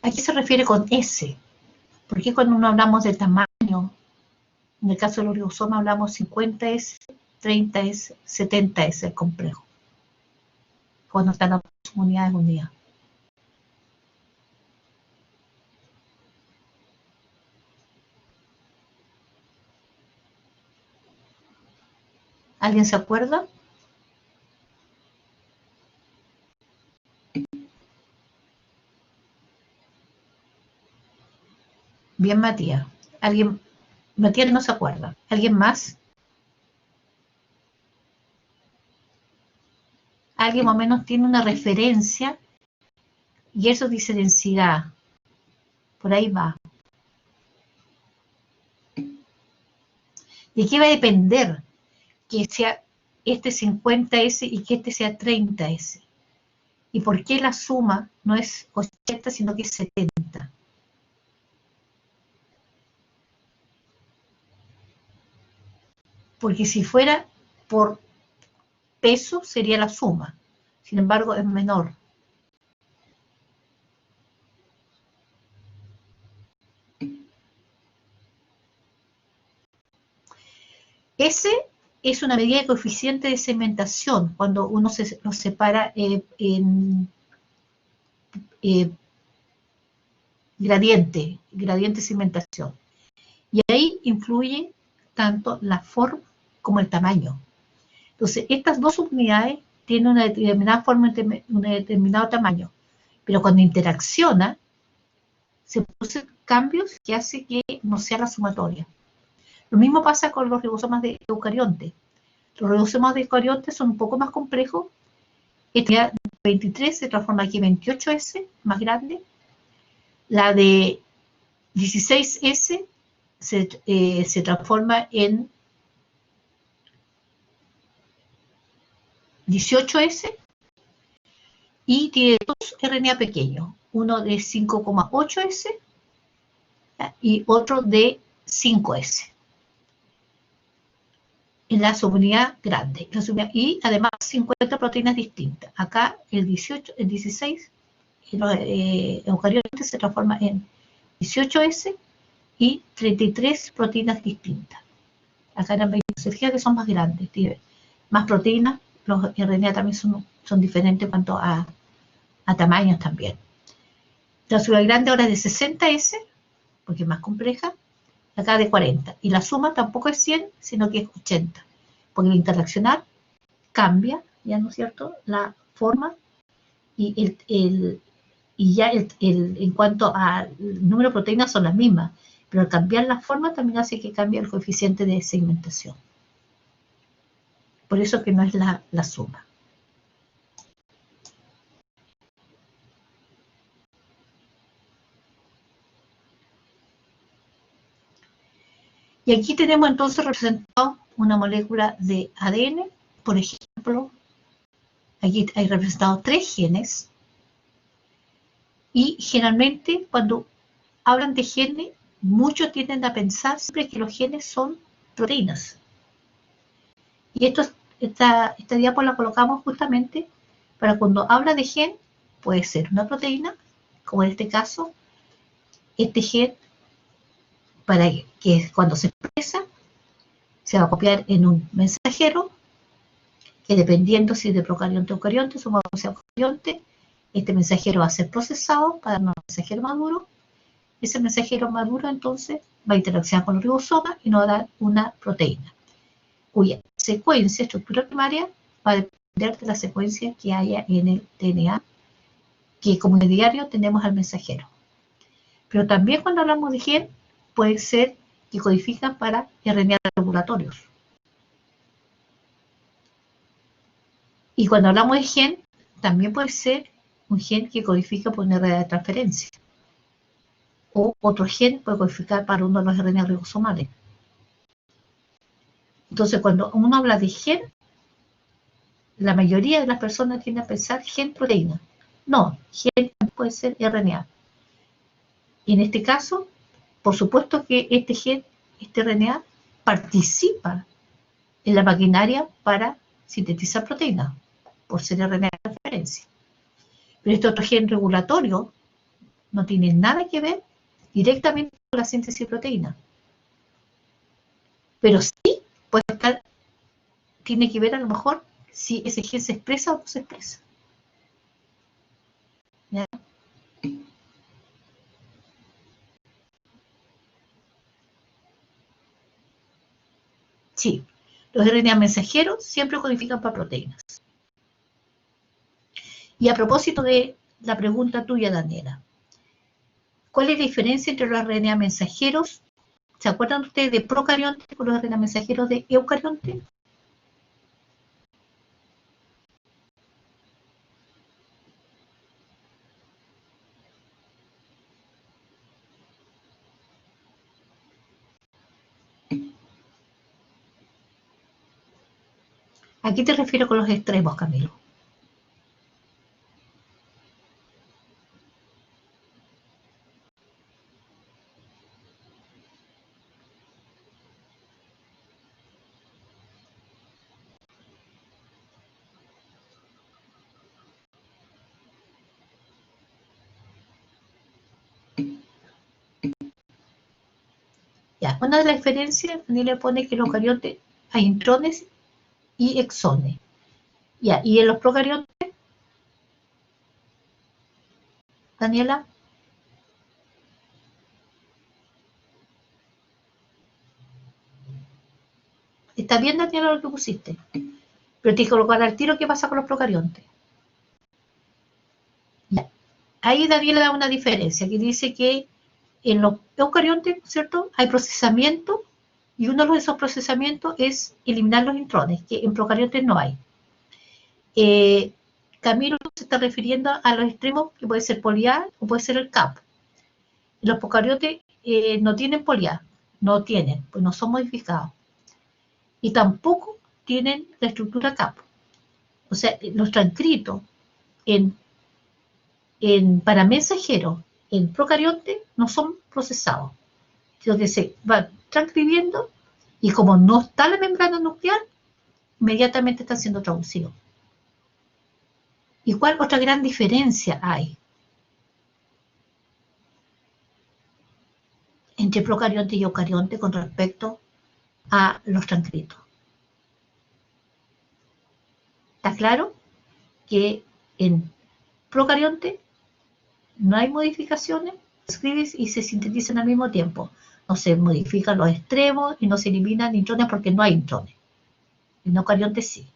¿A qué se refiere con S? ¿Por qué cuando no hablamos de tamaño, en el caso de los ribosomas hablamos 50S, 30S, 70S, el complejo? Cuando están las unidades unidas. ¿Alguien se acuerda? Bien, Matías. ¿Alguien? Matías no se acuerda. ¿Alguien más? Alguien más o menos tiene una referencia y eso dice densidad. Por ahí va. ¿De qué va a depender que sea este 50S y que este sea 30S? ¿Y por qué la suma no es 80 sino que es 70? porque si fuera por peso sería la suma, sin embargo es menor. S es una medida de coeficiente de segmentación, cuando uno lo separa en gradiente de segmentación. Y ahí influye tanto la forma como el tamaño. Entonces, estas dos unidades tienen una determinada forma, un determinado tamaño, pero cuando interacciona, se producen cambios que hacen que no sea la sumatoria. Lo mismo pasa con los ribosomas de eucarionte. Los ribosomas de eucarionte son un poco más complejos. Esta 23 se transforma aquí en 28S, más grande. La de 16S se transforma en 18S y tiene dos RNA pequeños, uno de 5,8S y otro de 5S. En la subunidad grande. Y además 50 proteínas distintas. Acá el 16, en los eucariontes se transforma en 18S y 33 proteínas distintas. Acá eran 20. Se fija que son más grandes, tienen más proteínas. Los RNA también son diferentes en cuanto a tamaños también. La subunidad grande ahora es de 60S, porque es más compleja, acá de 40. Y la suma tampoco es 100, sino que es 80. Porque el interaccionar cambia, ¿ya no es cierto?, la forma y en cuanto al número de proteínas son las mismas, pero al cambiar la forma también hace que cambie el coeficiente de segmentación. Por eso que no es la suma. Y aquí tenemos entonces representado una molécula de ADN, por ejemplo, aquí hay representados 3 genes, y generalmente cuando hablan de genes, muchos tienden a pensar siempre que los genes son proteínas. Y esta diapo la colocamos justamente para cuando habla de gen, puede ser una proteína, como en este caso, este gen, para que cuando se expresa, se va a copiar en un mensajero, que dependiendo si es de procarionte o eucarionte, sumado sea eucarionte, este mensajero va a ser procesado para darnos un mensajero maduro. Ese mensajero maduro entonces va a interaccionar con los ribosomas y nos va a dar una proteína, cuya secuencia, estructura primaria, va a depender de la secuencia que haya en el DNA, que como intermediario tenemos al mensajero. Pero también cuando hablamos de gen, puede ser que codifican para RNA regulatorios. Y cuando hablamos de gen, también puede ser un gen que codifica por una RNA de transferencia. O otro gen puede codificar para uno de los RNA ribosomales. Entonces, cuando uno habla de gen, la mayoría de las personas tienden a pensar gen-proteína. No, gen puede ser RNA. Y en este caso, por supuesto que este gen, este RNA, participa en la maquinaria para sintetizar proteínas, por ser RNA de referencia. Pero este otro gen regulatorio no tiene nada que ver directamente con la síntesis de proteínas. Pero sí puede estar, tiene que ver a lo mejor si ese gen se expresa o no se expresa. ¿Ya? Sí, los RNA mensajeros siempre codifican para proteínas. Y a propósito de la pregunta tuya, Daniela, ¿cuál es la diferencia entre los RNA mensajeros? ¿Se acuerdan ustedes de procarionte con los RNA mensajeros de eucarionte? ¿A qué te refiero con los extremos, Camilo? Ya, una de las diferencias, Daniela pone que en los eucariontes hay intrones y exones. Ya, y en los procariontes, Daniela. ¿Está bien, Daniela, lo que pusiste? Pero tienes que colocar al tiro qué pasa con los procariontes. Ya. Ahí Daniela da una diferencia, que dice que en los eucariontes, ¿cierto?, hay procesamiento, y uno de esos procesamientos es eliminar los intrones, que en procariontes no hay. Camilo se está refiriendo a los extremos, que puede ser poliA o puede ser el CAP. Los procariotes no tienen poliA, no tienen, pues no son modificados. Y tampoco tienen la estructura CAP. O sea, los transcritos para mensajeros en procarionte no son procesados, sino que se van transcribiendo y como no está la membrana nuclear, inmediatamente están siendo traducidos. ¿Y cuál otra gran diferencia hay entre procarionte y eucarionte con respecto a los transcritos? ¿Está claro? Que en procarionte no hay modificaciones, escribes y se sintetizan al mismo tiempo. No se modifican los extremos y no se eliminan intrones porque no hay intrones. En eucarionte sí.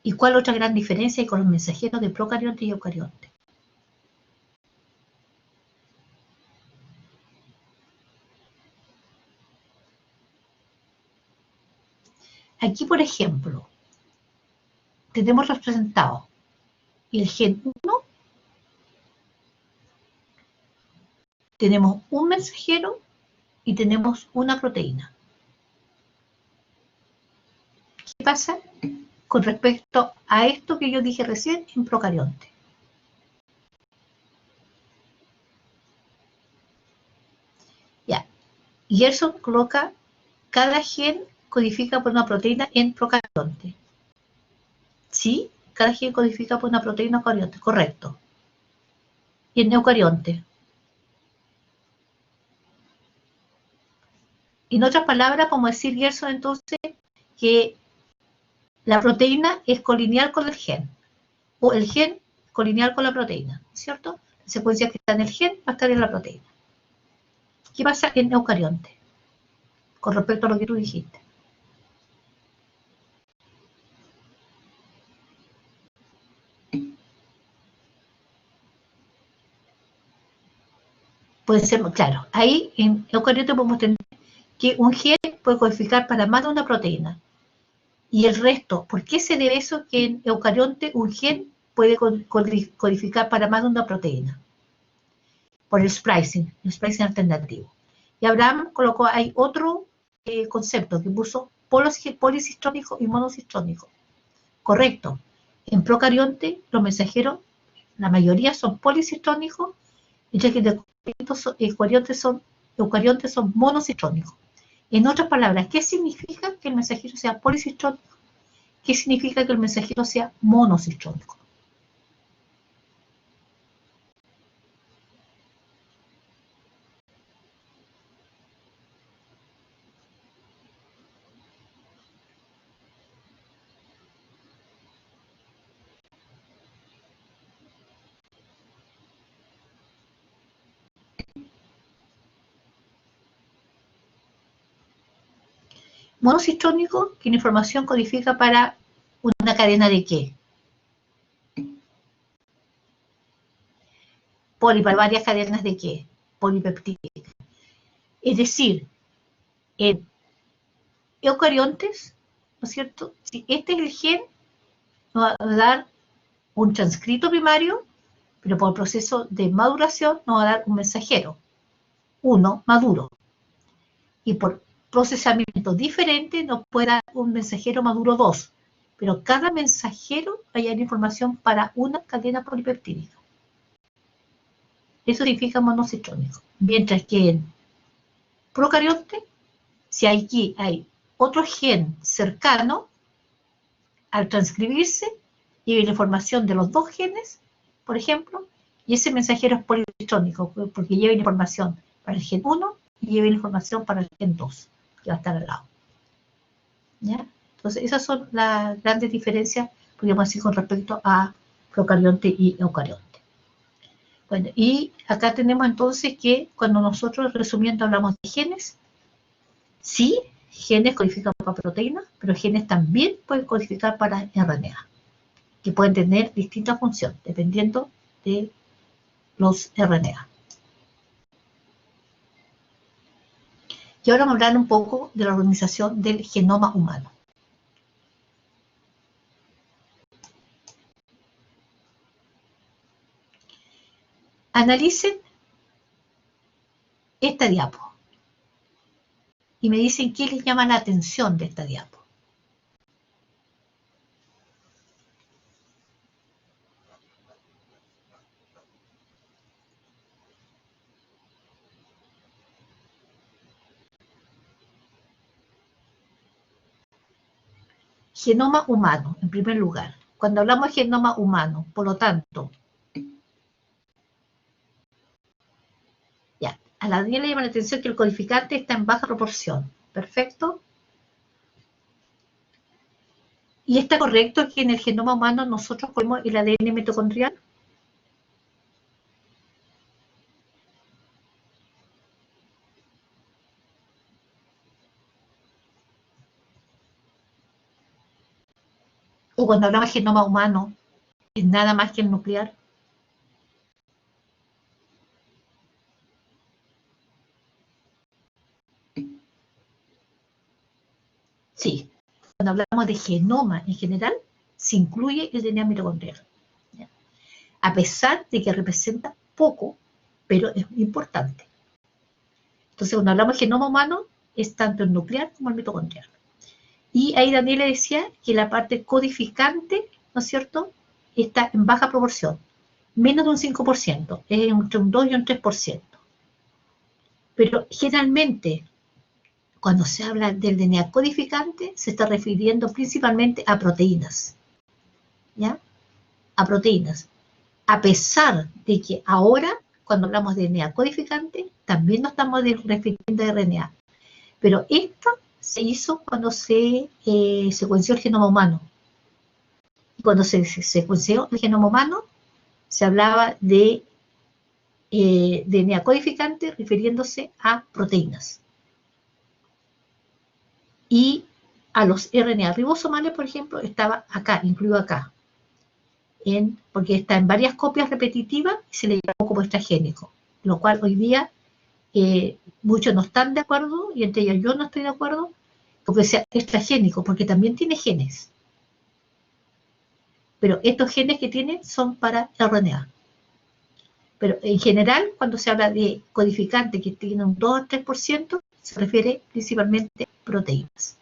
¿Y cuál otra gran diferencia hay con los mensajeros de procarionte y eucarionte? Aquí, por ejemplo, tenemos representado el gen 1, tenemos un mensajero y tenemos una proteína. ¿Qué pasa con respecto a esto que yo dije recién en procarionte? Ya, Gerson coloca cada gen codifica por una proteína en procarionte. Sí, cada gen codifica por una proteína eucarionte, correcto. Y en eucarionte. En otras palabras, podemos decir, Gerson, entonces, que la proteína es colineal con el gen, o el gen colineal con la proteína, ¿cierto? La secuencia que está en el gen va a estar en la proteína. ¿Qué pasa en eucarionte? Con respecto a lo que tú dijiste. Puede ser, claro, ahí en eucarionte podemos tener que un gen puede codificar para más de una proteína. Y el resto, ¿por qué se debe eso que en eucarionte un gen puede codificar para más de una proteína? Por el splicing alternativo. Y Abraham colocó ahí otro concepto que puso policistrónico y monocistrónico. Correcto. En procarionte los mensajeros, la mayoría son policistrónicos, mientras que en eucariontes son monocistrónicos. En otras palabras, ¿qué significa que el mensajero sea policistrónico? ¿Qué significa que el mensajero sea monocistrónico? Monocistrónico, que la información codifica para una cadena de qué? Para varias cadenas de qué? Polipeptídicas. Es decir, en eucariontes, ¿no es cierto? Si este es el gen, nos va a dar un transcrito primario, pero por proceso de maduración nos va a dar un mensajero, uno maduro. Y por procesamiento diferente nos puede dar un mensajero maduro 2, pero cada mensajero va a dar información para una cadena polipeptídica. Eso significa monocitrónico. Mientras que en procarionte, si aquí hay otro gen cercano, al transcribirse, lleva la información de los dos genes, por ejemplo, y ese mensajero es policitrónico, porque lleva la información para el gen 1 y lleve la información para el gen 2, que va a estar al lado. ¿Ya? Entonces, esas son las grandes diferencias, podríamos decir, con respecto a procarionte y eucarionte. Bueno, y acá tenemos entonces que cuando nosotros, resumiendo, hablamos de genes, sí, genes codifican para proteínas, pero genes también pueden codificar para RNA, que pueden tener distintas funciones, dependiendo de los RNA. Y ahora vamos a hablar un poco de la organización del genoma humano. Analicen esta diapo y me dicen qué les llama la atención de esta diapo. Genoma humano, en primer lugar. Cuando hablamos de genoma humano, por lo tanto, ya, a la Daniela le llama la atención que el codificante está en baja proporción. Perfecto. ¿Y está correcto que en el genoma humano nosotros ponemos el ADN mitocondrial? O cuando hablamos de genoma humano, ¿es nada más que el nuclear? Sí. Cuando hablamos de genoma en general, se incluye el DNA mitocondrial. ¿Ya? A pesar de que representa poco, pero es importante. Entonces, cuando hablamos de genoma humano, es tanto el nuclear como el mitocondrial. Y ahí Daniela decía que la parte codificante, ¿no es cierto?, está en baja proporción, menos de un 5%, es entre un 2 y un 3%. Pero generalmente, cuando se habla del DNA codificante, se está refiriendo principalmente a proteínas, ¿ya? A proteínas. A pesar de que ahora, cuando hablamos de DNA codificante, también nos estamos refiriendo a RNA. Pero esto se hizo cuando se secuenció el genoma humano. Y cuando se secuenció el genoma humano, se hablaba de DNA codificante refiriéndose a proteínas. Y a los RNA ribosomales, por ejemplo, estaba acá, incluido acá, porque está en varias copias repetitivas y se le llamó como extragénico, lo cual hoy día muchos no están de acuerdo, y entre ellos yo no estoy de acuerdo, porque sea extragénico, porque también tiene genes. Pero estos genes que tiene son para RNA. Pero en general, cuando se habla de codificante que tiene un 2 o 3%, se refiere principalmente a proteínas.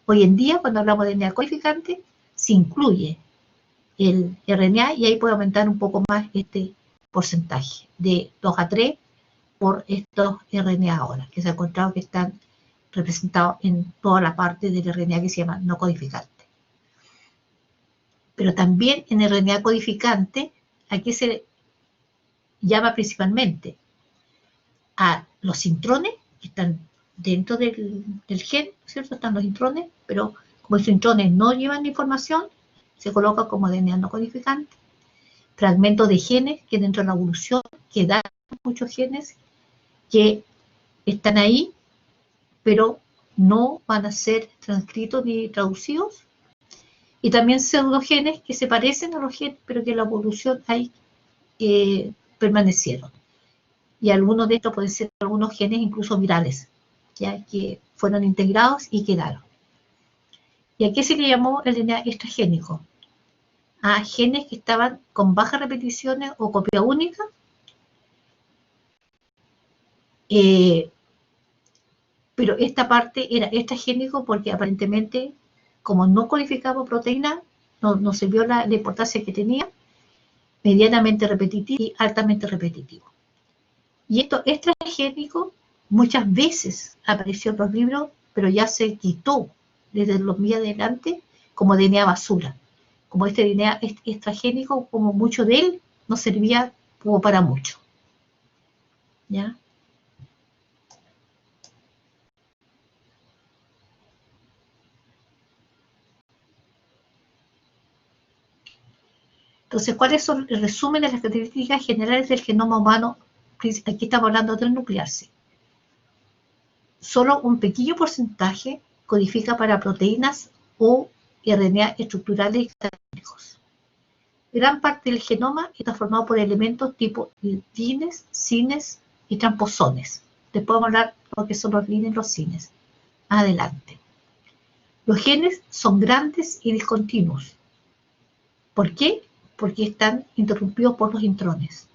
Hoy en día, cuando hablamos de DNA codificante, se incluye el RNA y ahí puede aumentar un poco más este porcentaje, de 2 a 3 por estos RNA ahora, que se ha encontrado que están representados en toda la parte del RNA que se llama no codificante. Pero también en el RNA codificante, aquí se llama principalmente a los intrones, que están dentro del gen, ¿cierto? Están los intrones, pero como los intrones no llevan información, se coloca como DNA no codificante. Fragmentos de genes que dentro de la evolución quedan muchos genes que están ahí, pero no van a ser transcritos ni traducidos. Y también pseudogenes que se parecen a los genes, pero que en la evolución ahí permanecieron. Y algunos de estos pueden ser algunos genes incluso virales, ya que fueron integrados y quedaron. ¿Y a qué se le llamó el DNA extragénico? A genes que estaban con bajas repeticiones o copia única, pero esta parte era extragénico porque aparentemente, como no codificaba proteína, no se vio la importancia que tenía, medianamente repetitivo y altamente repetitivo. Y esto extragénico muchas veces apareció en los libros, pero ya se quitó desde los días adelante como DNA basura. Como este DNA extragénico, como mucho de él, no servía como para mucho. ¿Ya? Entonces, ¿cuáles son el resumen de las características generales del genoma humano? Aquí estamos hablando del nuclearse. Solo un pequeño porcentaje codifica para proteínas o RNA estructurales y catálogos. Gran parte del genoma está formado por elementos tipo lines, cines y tramposones. Después vamos a hablar de lo que son los lines y los cines. Adelante. Los genes son grandes y discontinuos. ¿Por qué? Porque están interrumpidos por los intrones.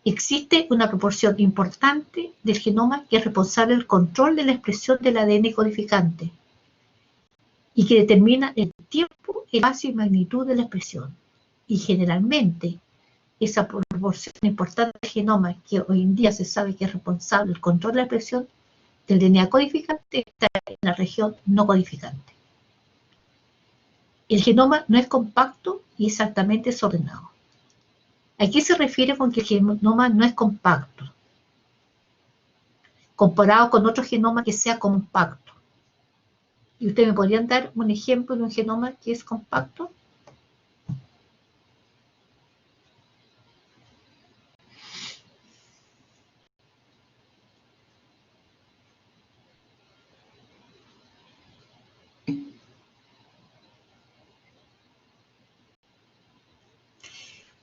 Existe una proporción importante del genoma que es responsable del control de la expresión del ADN codificante y que determina el tiempo, espacio y magnitud de la expresión. Y generalmente, esa proporción importante del genoma que hoy en día se sabe que es responsable del control de la expresión del DNA codificante está en la región no codificante. El genoma no es compacto y es altamente desordenado. ¿A qué se refiere con que el genoma no es compacto? Comparado con otro genoma que sea compacto. ¿Y ustedes me podrían dar un ejemplo de un genoma que es compacto?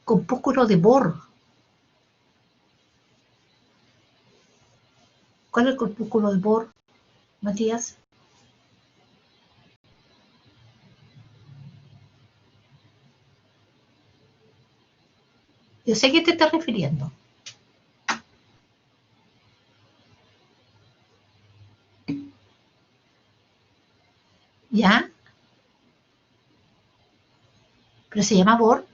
Compúsculo de Bohr. ¿Cuál es el compúsculo de Bohr, Matías? Yo sé a qué te estás refiriendo. ¿Ya? ¿Pero se llama Bohr?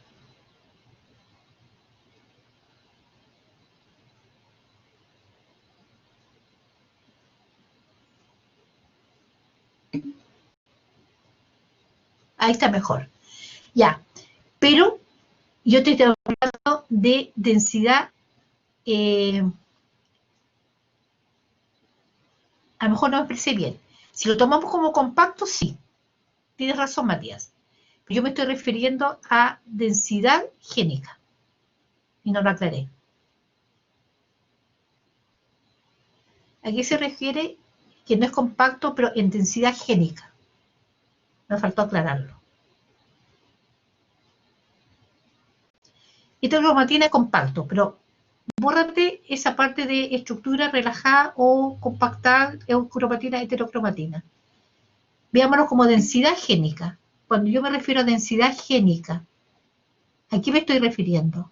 Ahí está mejor. Ya. Pero yo te estoy hablando de densidad. A lo mejor no me expresé bien. Si lo tomamos como compacto, sí. Tienes razón, Matías. Yo me estoy refiriendo a densidad génica. Y no lo aclaré. ¿A qué se refiere? Que no es compacto, pero en densidad génica. Me faltó aclararlo. Heterocromatina es compacto, pero bórrate esa parte de estructura relajada o compactada, cromatina, heterocromatina. Veámoslo como densidad génica. Cuando yo me refiero a densidad génica, ¿a qué me estoy refiriendo?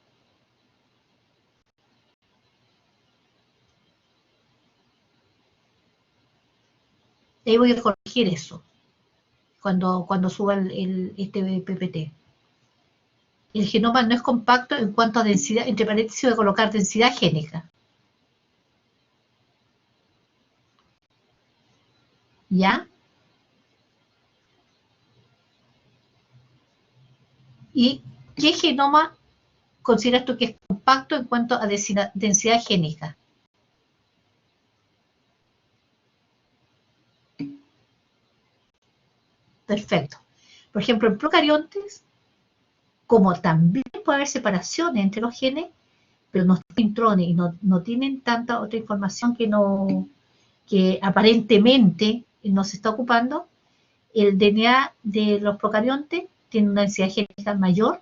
Ahí voy a corregir eso cuando suba este PPT. El genoma no es compacto en cuanto a densidad, entre paréntesis voy a colocar densidad génica. ¿Ya? ¿Y qué genoma consideras tú que es compacto en cuanto a densidad génica? Perfecto. Por ejemplo, en procariontes, como también puede haber separaciones entre los genes, pero no tienen intrones y no tienen tanta otra información que aparentemente no se está ocupando, el DNA de los procariontes tiene una densidad génica mayor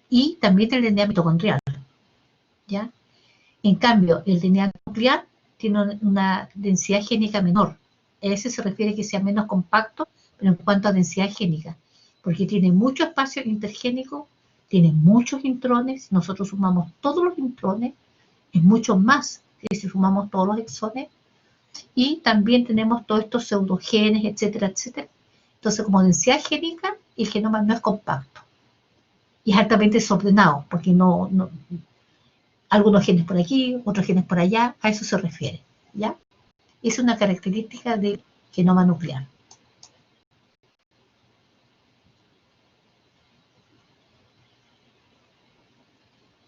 y también tiene el DNA mitocondrial. ¿Ya? En cambio, el DNA nuclear tiene una densidad génica menor. A ese se refiere que sea menos compacto, pero en cuanto a densidad génica, porque tiene mucho espacio intergénico, tiene muchos intrones, nosotros sumamos todos los intrones, es mucho más que si sumamos todos los exones, y también tenemos todos estos pseudogenes, etcétera, etcétera. Entonces, como densidad génica, el genoma no es compacto. Y es altamente desordenado, porque algunos genes por aquí, otros genes por allá, a eso se refiere, ¿ya? Es una característica del genoma nuclear.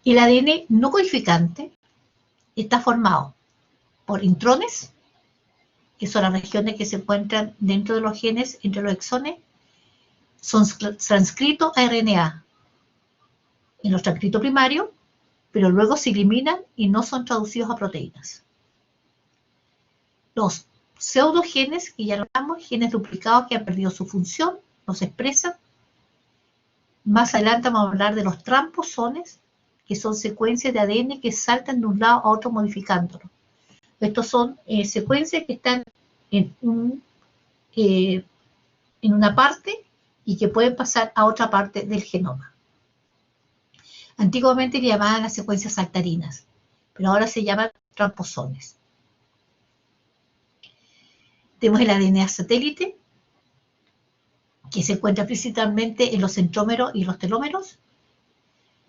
El ADN no codificante está formado por intrones, que son las regiones que se encuentran dentro de los genes, entre los exones, son transcritos a RNA. en los transcritos primarios, pero luego se eliminan y no son traducidos a proteínas. Los pseudogenes, que ya lo hablamos, genes duplicados que han perdido su función, no se expresan. Más adelante vamos a hablar de los tramposones, que son secuencias de ADN que saltan de un lado a otro modificándolo. Estos son secuencias que están en una parte y que pueden pasar a otra parte del genoma. Antiguamente le llamaban las secuencias saltarinas, pero ahora se llaman tramposones. Tenemos el ADN satélite, que se encuentra principalmente en los centrómeros y los telómeros.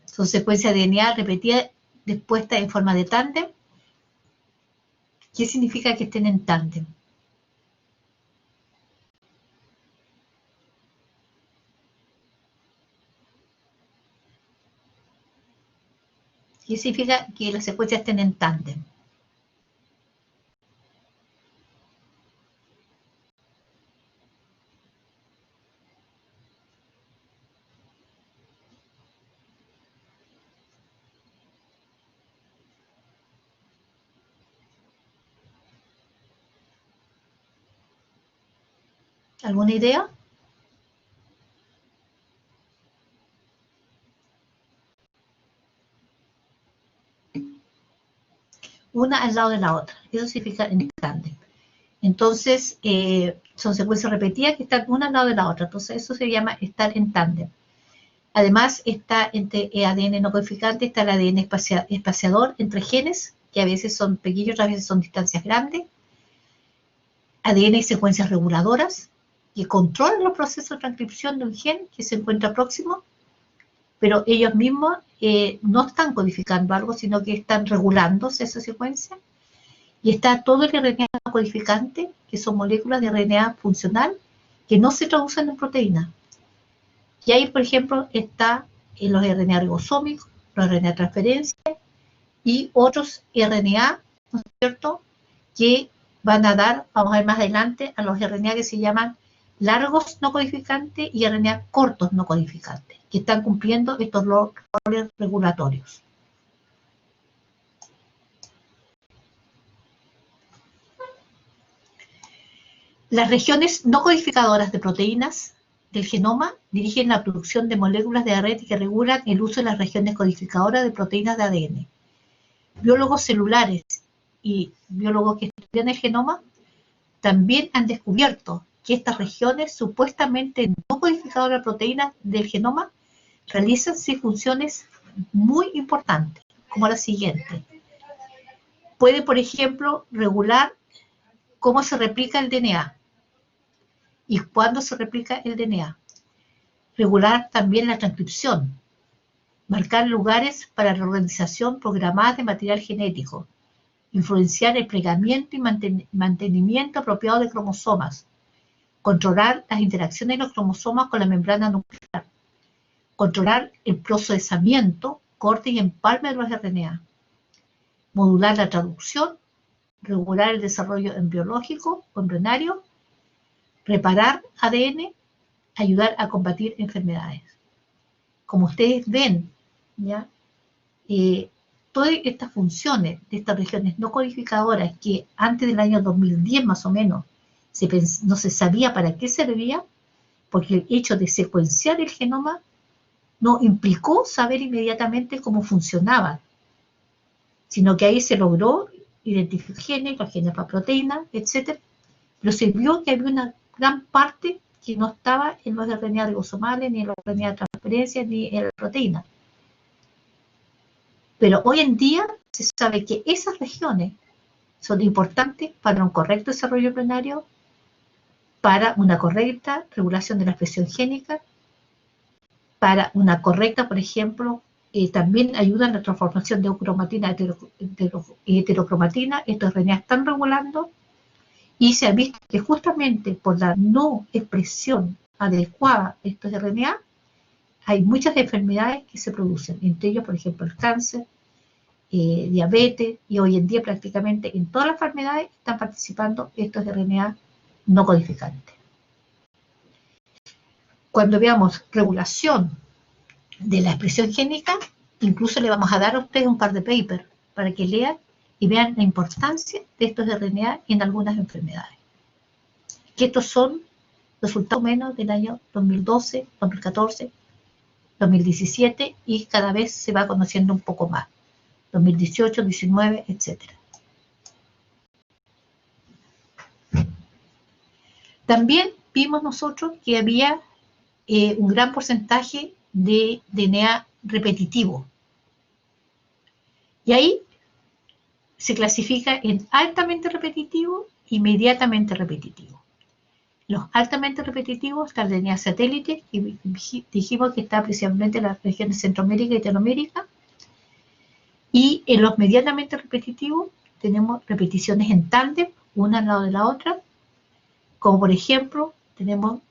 Son secuencias de DNA repetidas, dispuestas en forma de tándem. ¿Qué significa que estén en tándem? ¿Qué significa que las secuencias estén en tándem? ¿Alguna idea? Una al lado de la otra. Eso significa en tándem. Entonces, son secuencias repetidas que están una al lado de la otra. Entonces, eso se llama estar en tándem. Además, está entre ADN no codificante, está el ADN espaciador entre genes, que a veces son pequeños, a veces son distancias grandes. ADN y secuencias reguladoras, que controlan los procesos de transcripción de un gen que se encuentra próximo, pero ellos mismos no están codificando algo, sino que están regulándose esa secuencia. Y está todo el RNA codificante, que son moléculas de RNA funcional, que no se traducen en proteínas. Y ahí, por ejemplo, está los RNA ribosómicos, los RNA de transferencia y otros RNA, ¿no es cierto?, que van a dar, vamos a ver más adelante, a los RNA que se llaman largos no codificantes y RNA cortos no codificantes, que están cumpliendo estos roles regulatorios. Las regiones no codificadoras de proteínas del genoma dirigen la producción de moléculas de ARN que regulan el uso de las regiones codificadoras de proteínas de ADN. Biólogos celulares y biólogos que estudian el genoma también han descubierto que estas regiones supuestamente no codificadoras de proteínas del genoma realizan sí funciones muy importantes, como la siguiente. Puede, por ejemplo, regular cómo se replica el DNA y cuándo se replica el DNA. Regular también la transcripción. Marcar lugares para la organización programada de material genético. Influenciar el plegamiento y mantenimiento apropiado de cromosomas. Controlar las interacciones de los cromosomas con la membrana nuclear. Controlar el procesamiento, corte y empalme de los RNA. Modular la traducción. Regular el desarrollo embriológico o embrionario. Reparar ADN. Ayudar a combatir enfermedades. Como ustedes ven, ¿ya? Todas estas funciones de estas regiones no codificadoras que antes del año 2010 más o menos no se sabía para qué servía, porque el hecho de secuenciar el genoma no implicó saber inmediatamente cómo funcionaban, sino que ahí se logró identificar genes, los genes para proteínas, etc. Pero se vio que había una gran parte que no estaba en los RNA ribosomales, ni en los RNA de transferencia, ni en la proteína. Pero hoy en día se sabe que esas regiones son importantes para un correcto desarrollo embrionario, para una correcta regulación de la expresión génica, para una correcta, por ejemplo, también ayudan a la transformación de cromatina y heterocromatina. Estos RNA están regulando y se ha visto que justamente por la no expresión adecuada de estos RNA hay muchas enfermedades que se producen, entre ellos, por ejemplo, el cáncer, diabetes, y hoy en día prácticamente en todas las enfermedades están participando estos RNA no codificantes. Cuando veamos regulación de la expresión génica. Incluso le vamos a dar a ustedes un par de papers para que lean y vean la importancia de estos RNA en algunas enfermedades. Que estos son resultados menos del año 2012, 2014, 2017 y cada vez se va conociendo un poco más. 2018, 19, etc. También vimos nosotros que había un gran porcentaje de DNA repetitivo. Y ahí se clasifica en altamente repetitivo y mediatamente repetitivo. Los altamente repetitivos está el DNA satélite, que dijimos que está principalmente en las regiones Centroamérica y Latinoamérica. Y en los medianamente repetitivos tenemos repeticiones en tándem, una al lado de la otra, como por ejemplo tenemos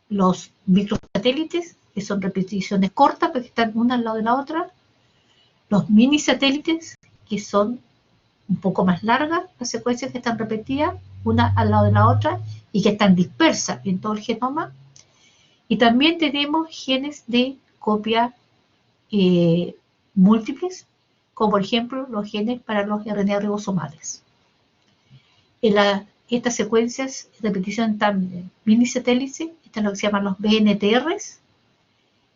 los microsatélites, que son repeticiones cortas, porque están una al lado de la otra, los mini satélites, que son un poco más largas, las secuencias que están repetidas, una al lado de la otra, y que están dispersas en todo el genoma, y también tenemos genes de copia múltiples, como por ejemplo los genes para los RNA ribosomales. Estas secuencias de repetición tan mini satélites, están lo que se llaman los BNTRs,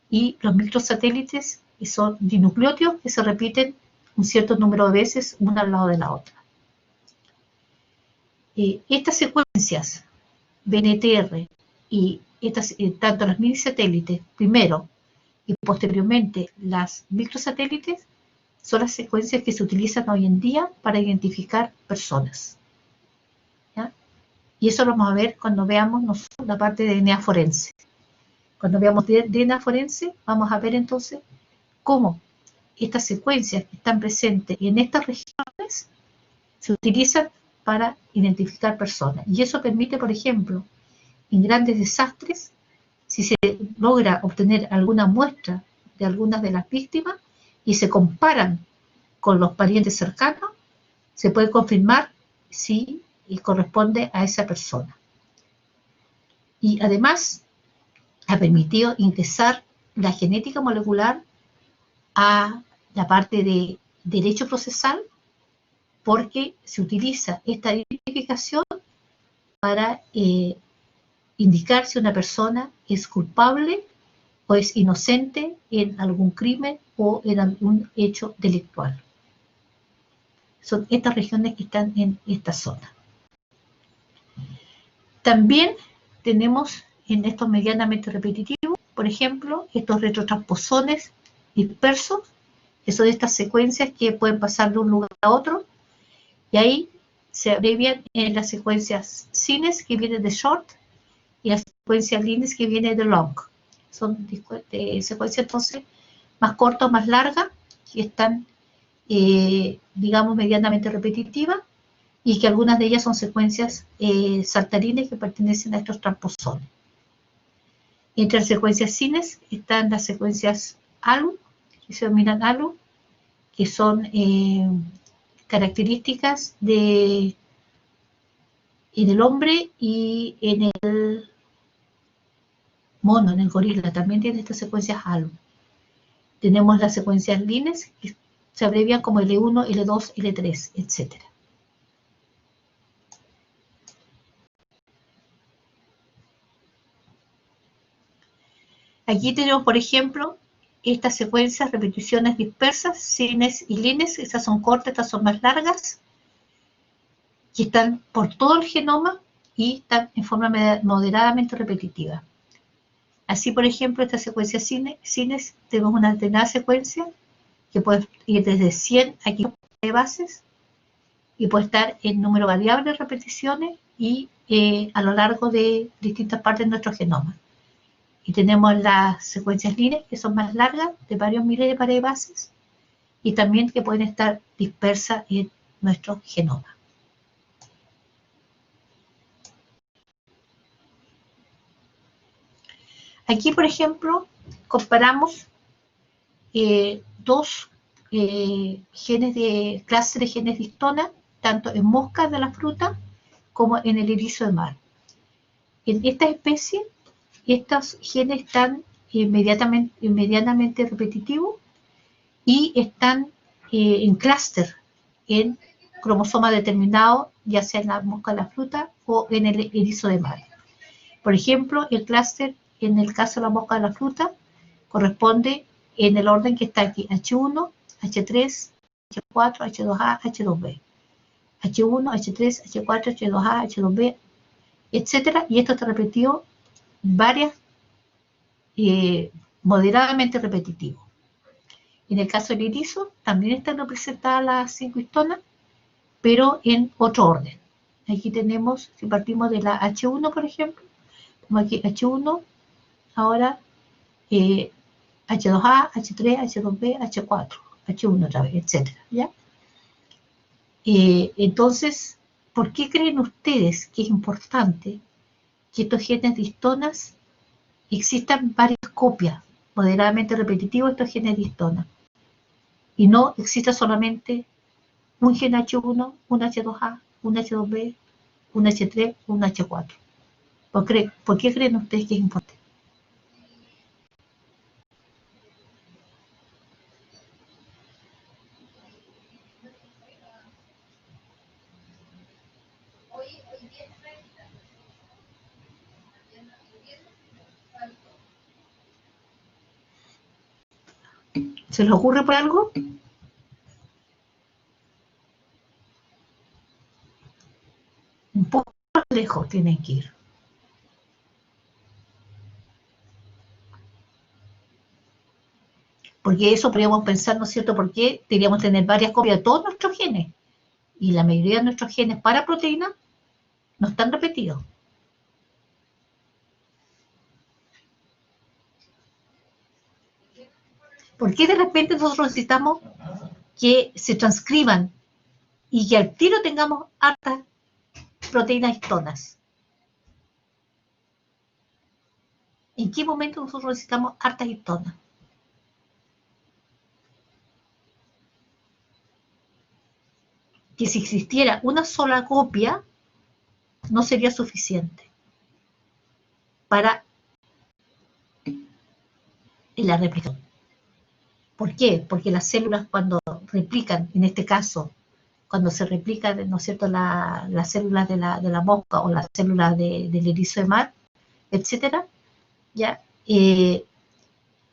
y los microsatélites, que son dinucleótidos que se repiten un cierto número de veces una al lado de la otra. Estas secuencias BNTR y tanto las mini satélites primero y posteriormente las microsatélites son las secuencias que se utilizan hoy en día para identificar personas. ¿Ya? Y eso lo vamos a ver cuando veamos nosotros la parte de DNA forense. Cuando veamos DNA forense, vamos a ver entonces cómo estas secuencias que están presentes en estas regiones se utilizan para identificar personas. Y eso permite, por ejemplo, en grandes desastres, si se logra obtener alguna muestra de algunas de las víctimas y se comparan con los parientes cercanos, se puede confirmar si corresponde a esa persona. Y además ha permitido ingresar la genética molecular a la parte de derecho procesal, porque se utiliza esta identificación para indicar si una persona es culpable o es inocente en algún crimen o en algún hecho delictual. Son estas regiones que están en esta zona. También tenemos en estos medianamente repetitivos, por ejemplo, estos retrotransposones dispersos, que son estas secuencias que pueden pasar de un lugar a otro, y ahí se abrevian en las secuencias Cines, que vienen de short, y las secuencias Lines, que vienen de long. Son secuencias entonces más cortas o más largas, que están, digamos, medianamente repetitivas, y que algunas de ellas son secuencias saltarines que pertenecen a estos transposones. Entre las secuencias Cines están las secuencias ALU, que se denominan ALU, que son características en el hombre y en el mono, en el gorila, también tiene estas secuencias ALU. Tenemos las secuencias Lines, que se abrevian como L1, L2, L3, etc. Aquí tenemos, por ejemplo, estas secuencias, repeticiones dispersas, Cines y Lines, estas son cortas, estas son más largas, que están por todo el genoma y están en forma moderadamente repetitiva. Así, por ejemplo, esta secuencia Cines, tenemos una determinada secuencia que puede ir desde 100 a 500 de bases y puede estar en número variable de repeticiones y a lo largo de distintas partes de nuestro genoma. Y tenemos las secuencias Lines, que son más largas, de varios miles de pares de bases, y también que pueden estar dispersas en nuestro genoma. Aquí, por ejemplo, comparamos dos genes de clase de genes de histona, tanto en moscas de la fruta como en el erizo de mar. En esta especie, estos genes están inmediatamente repetitivos y están en clúster en cromosoma determinado, ya sea en la mosca de la fruta o en el erizo de mar. Por ejemplo, el clúster en el caso de la mosca de la fruta corresponde en el orden que está aquí: H1, H3, H4, H2A, H2B. H1, H3, H4, H2A, H2B, etcétera, y esto está repetido varias, moderadamente repetitivo. En el caso del erizo también están representadas las 5 histonas, pero en otro orden. Aquí tenemos, si partimos de la H1, por ejemplo, tenemos aquí H1, ahora H2A, H3, H2B, H4, H1 otra vez, etcétera, ¿ya? Entonces, ¿por qué creen ustedes que es importante que estos genes de histonas existan varias copias moderadamente repetitivas de estos genes de histonas y no exista solamente un gen H1, un H2A, un H2B, un H3, un H4? ¿Por qué creen ustedes que es importante? ¿Se les ocurre por algo? Un poco más lejos tienen que ir. Porque eso podríamos pensar, ¿no es cierto? ¿Por qué deberíamos tener varias copias de todos nuestros genes? Y la mayoría de nuestros genes para proteínas no están repetidos. ¿Por qué de repente nosotros necesitamos que se transcriban y que al tiro tengamos hartas proteínas histonas? ¿En qué momento nosotros necesitamos hartas histonas? Que si existiera una sola copia, no sería suficiente para la replicación. ¿Por qué? Porque las células cuando replican, en este caso, cuando se replican, ¿no es cierto?, las células de la mosca o las células del erizo de mar, etcétera, ya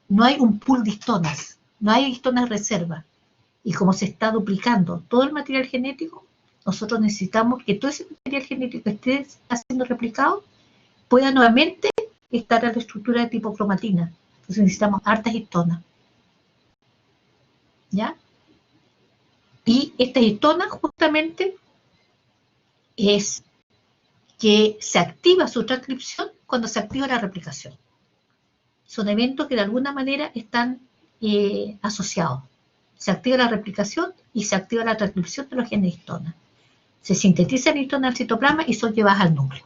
no hay un pool de histonas, no hay histonas reserva. Y como se está duplicando todo el material genético, nosotros necesitamos que todo ese material genético que esté siendo replicado pueda nuevamente estar a la estructura de tipo cromatina. Entonces necesitamos hartas histonas. ¿Ya? Y estas histonas justamente es que se activa su transcripción cuando se activa la replicación. Son eventos que de alguna manera están asociados. Se activa la replicación y se activa la transcripción de los genes de histonas. Se sintetizan histonas al citoplasma y son llevadas al núcleo.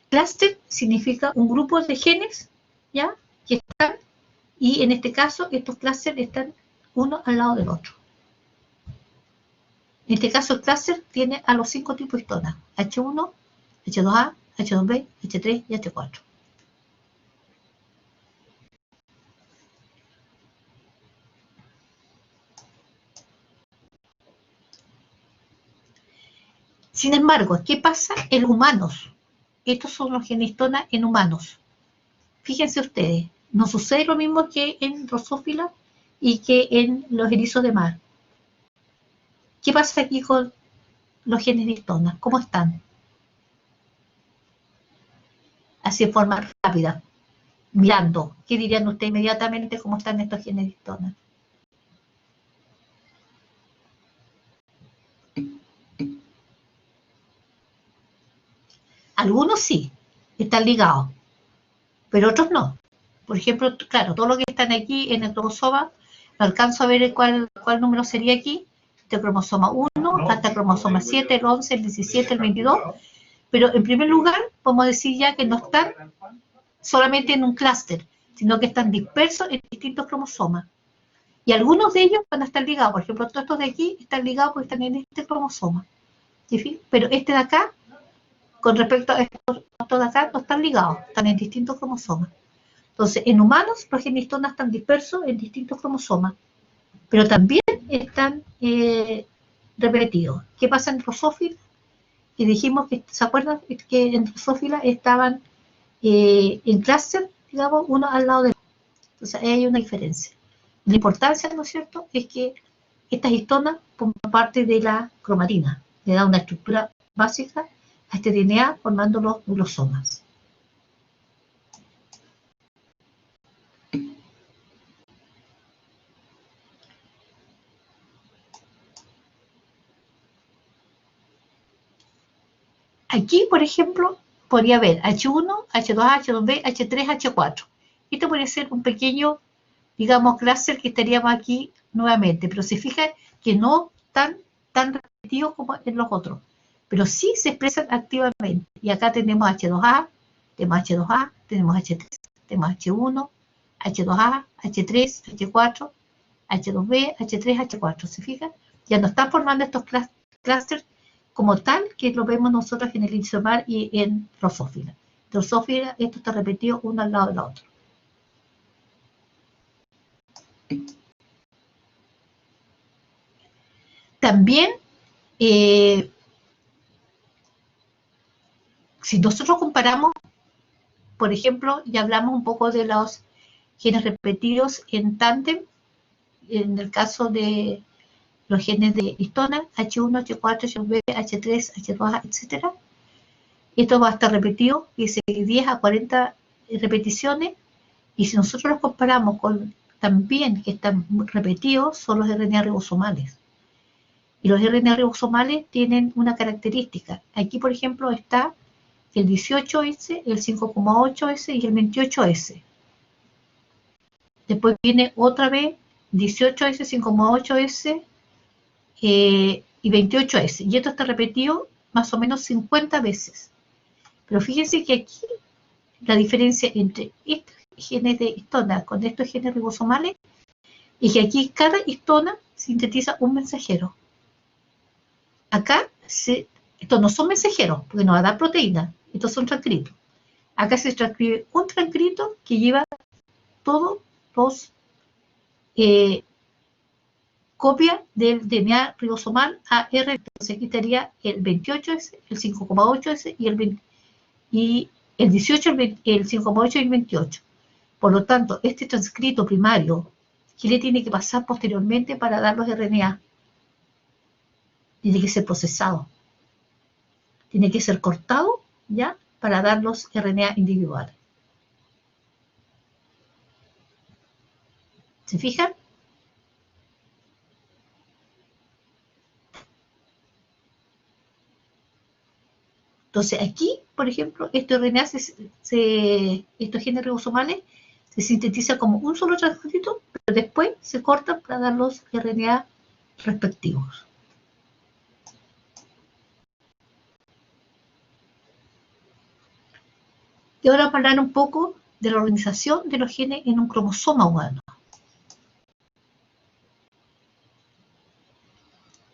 Clúster significa un grupo de genes, ¿ya?, que están, y en este caso estos clústeres están uno al lado del otro. En este caso el clúster tiene a los 5 tipos de histonas: H1, H2A, H2B, H3 y H4. Sin embargo, ¿qué pasa en humanos? Estos son los genes histonas en humanos. Fíjense ustedes, no sucede lo mismo que en Drosophila y que en los erizos de mar. ¿Qué pasa aquí con los genes de histonas? ¿Cómo están? Así de forma rápida, mirando. ¿Qué dirían ustedes inmediatamente cómo están estos genes de histonas? Algunos sí, están ligados, pero otros no. Por ejemplo, claro, todo lo que están aquí en el cromosoma, no alcanzo a ver cuál número sería aquí, de cromosoma 1 hasta cromosoma 7, el 11, el 17, el 22, pero en primer lugar podemos decir ya que no están solamente en un clúster, sino que están dispersos en distintos cromosomas. Y algunos de ellos van a estar ligados, por ejemplo, todos estos de aquí están ligados porque están en este cromosoma. ¿Sí? Pero este de acá, con respecto a estos de acá, no están ligados, están en distintos cromosomas. Entonces, en humanos los genes histona están dispersos en distintos cromosomas, pero también están repetidos. ¿Qué pasa en Drosophila? Y dijimos que, ¿se acuerdan? Que en Drosophila estaban en clúster, digamos, uno al lado del otro. Entonces, ahí hay una diferencia. La importancia, ¿no es cierto?, es que estas histonas forman parte de la cromatina, le da una estructura básica a este DNA formando los nucleosomas. Aquí, por ejemplo, podría haber H1, H2A, H2B, H3, H4. Esto podría ser un pequeño, digamos, clúster que estaríamos aquí nuevamente, pero se fijan que no tan repetidos como en los otros, pero sí se expresan activamente. Y acá tenemos H2A, tenemos H2A, tenemos H3, tenemos H1, H2A, H3, H4, H2B, H3, H4. ¿Se fijan? Ya no están formando estos clústeres como tal que lo vemos nosotros en el rizomar y en Drosophila. Drosophila, esto está repetido uno al lado del otro. También, si nosotros comparamos, por ejemplo, ya hablamos un poco de los genes repetidos en tándem, en el caso de los genes de histona, H1, H4, H2B, H3, H2A, etc. Esto va a estar repetido, dice 10 a 40 repeticiones, y si nosotros los comparamos con también que están repetidos, son los RNA ribosomales. Y los RNA ribosomales tienen una característica. Aquí, por ejemplo, está el 18S, el 5,8S y el 28S. Después viene otra vez 18S, 5,8S y 28S. Y esto está repetido más o menos 50 veces. Pero fíjense que aquí la diferencia entre estos genes de histona con estos genes ribosomales es que aquí cada histona sintetiza un mensajero. Acá, estos no son mensajeros, porque no va a dar proteína, estos son transcritos. Acá se transcribe un transcrito que lleva todos los copias del DNA ribosomal a R. Entonces aquí estaría el 28S, el 5,8S y el 18, el 5,8 y el 28. Por lo tanto, este transcrito primario, ¿qué le tiene que pasar posteriormente para dar los RNA? Tiene que ser procesado. Tiene que ser cortado, ¿ya?, para dar los RNA individuales. ¿Se fijan? Entonces aquí, por ejemplo, estos RNA, estos genes ribosomales se sintetizan como un solo transcrito, pero después se cortan para dar los RNA respectivos. Y ahora vamos a hablar un poco de la organización de los genes en un cromosoma humano.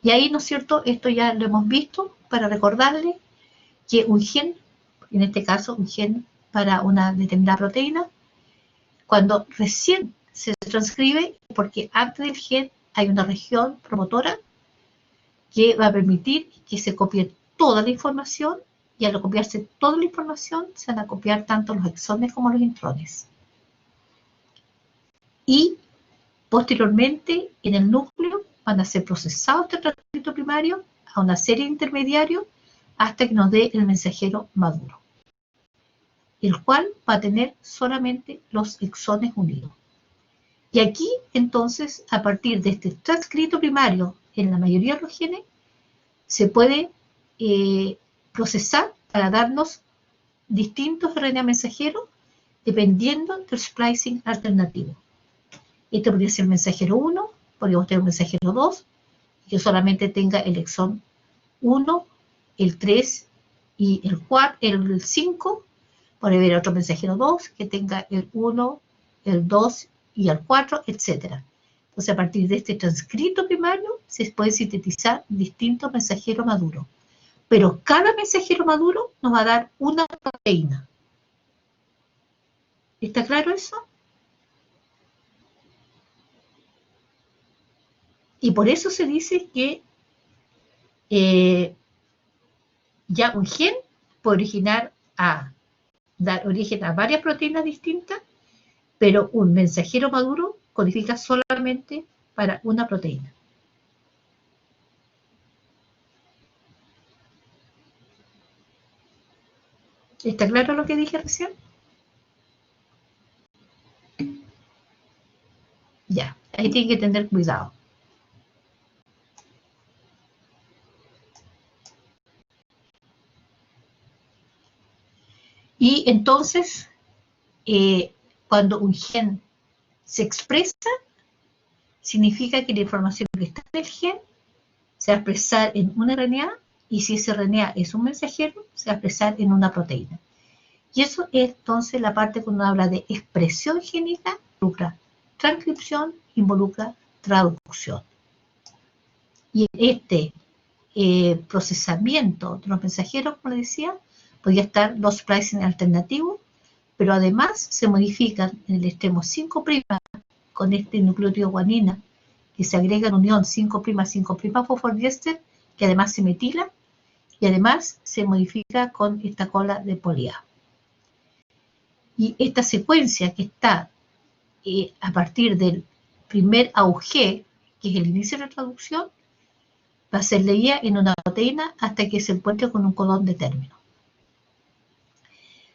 Y ahí, ¿no es cierto?, esto ya lo hemos visto, para recordarle que un gen, en este caso un gen para una determinada proteína, cuando recién se transcribe, porque antes del gen hay una región promotora que va a permitir que se copie toda la información, y al copiarse toda la información se van a copiar tanto los exones como los intrones. Y posteriormente en el núcleo van a ser procesados este transcrito primario a una serie de intermediarios hasta que nos dé el mensajero maduro, el cual va a tener solamente los exones unidos. Y aquí, entonces, a partir de este transcrito primario en la mayoría de los genes, se puede procesar para darnos distintos RNA mensajeros dependiendo del splicing alternativo. Este podría ser mensajero 1, podríamos tener un mensajero 2, que solamente tenga el exón 1, el 3 y el 4, el 5. Puede haber otro mensajero 2 que tenga el 1, el 2 y el 4, etc. Entonces, a partir de este transcrito primario, se puede sintetizar distintos mensajeros maduros. Pero cada mensajero maduro nos va a dar una proteína. ¿Está claro eso? Y por eso se dice que ya un gen puede dar origen a varias proteínas distintas, pero un mensajero maduro codifica solamente para una proteína. ¿Está claro lo que dije recién? Ya, ahí tienen que tener cuidado. Y entonces, cuando un gen se expresa, significa que la información que está en el gen se va a expresar en un RNA, y si ese RNA es un mensajero, se va a expresar en una proteína. Y eso es entonces la parte cuando habla de expresión génica, involucra transcripción, involucra traducción. Y este procesamiento de los mensajeros, como les decía, podría estar los splicing alternativos, pero además se modifican en el extremo 5' con este nucleótido guanina, que se agrega en unión 5', fosfodiéster, que además se metila, y además se modifica con esta cola de poli-A. Y esta secuencia que está a partir del primer AUG, que es el inicio de la traducción, va a ser leída en una proteína hasta que se encuentre con un codón de término.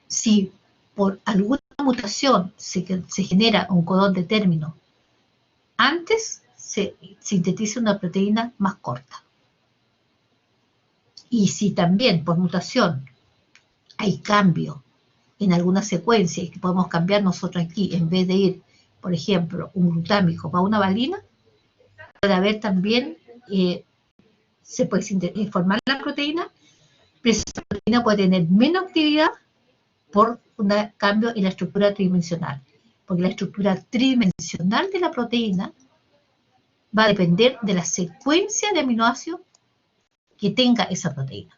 Si por alguna mutación se genera un codón de término antes, se sintetiza una proteína más corta. Y si también por mutación hay cambio en alguna secuencia, y que podemos cambiar nosotros aquí, en vez de ir, por ejemplo, un glutámico para una valina, puede haber también, se puede formar la proteína, pero esa proteína puede tener menos actividad por un cambio en la estructura tridimensional, porque la estructura tridimensional de la proteína va a depender de la secuencia de aminoácidos que tenga esa proteína.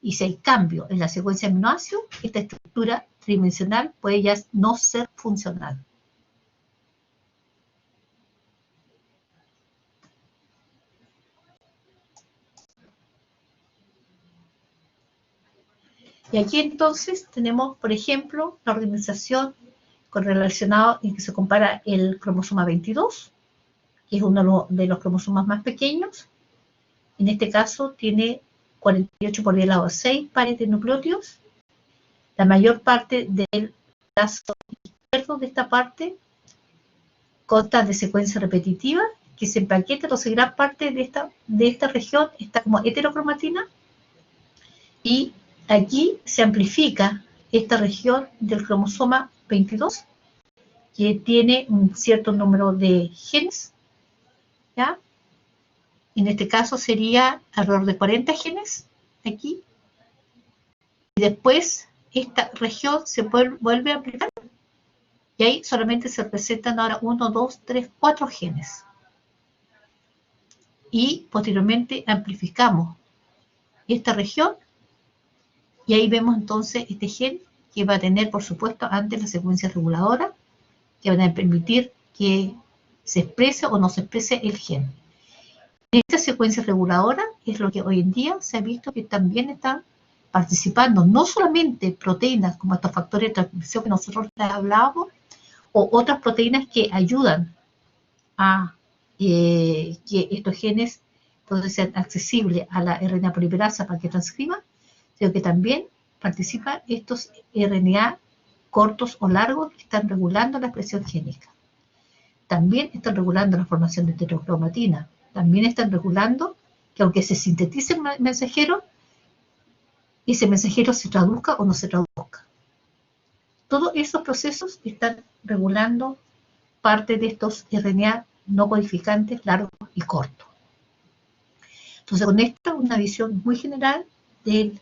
Y si hay cambio en la secuencia de aminoácidos, esta estructura tridimensional puede ya no ser funcional. Y aquí entonces tenemos, por ejemplo, la organización relacionada en que se compara el cromosoma 22, que es uno de los cromosomas más pequeños. En este caso tiene 48 por el lado 6 pares de nucleótidos. La mayor parte del brazo izquierdo de esta parte consta de secuencia repetitiva, que se empaqueta, entonces gran parte de esta región está como heterocromatina, y aquí se amplifica esta región del cromosoma 22, que tiene un cierto número de genes, ¿ya? En este caso sería alrededor de 40 genes aquí, y después esta región se vuelve a amplificar, y ahí solamente se presentan ahora 1, 2, 3, 4 genes. Y posteriormente amplificamos esta región, y ahí vemos entonces este gen que va a tener, por supuesto, antes la secuencia reguladora, que van a permitir que se exprese o no se exprese el gen. En esta secuencia reguladora es lo que hoy en día se ha visto que también están participando no solamente proteínas como estos factores de transcripción que nosotros les hablábamos, o otras proteínas que ayudan a que estos genes puedan ser accesibles a la RNA polimerasa para que transcriba, sino que también participan estos RNA cortos o largos que están regulando la expresión génica. También están regulando la formación de heterocromatina. También están regulando que aunque se sintetice un mensajero, ese mensajero se traduzca o no se traduzca. Todos esos procesos están regulando parte de estos RNA no codificantes largos y cortos. Entonces, con esta una visión muy general de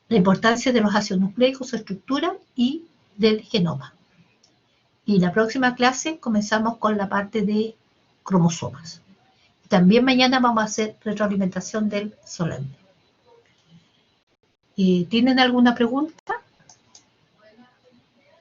la importancia de los ácidos nucleicos, su estructura y del genoma. Y la próxima clase comenzamos con la parte de cromosomas. También mañana vamos a hacer retroalimentación del solange. ¿Tienen alguna pregunta?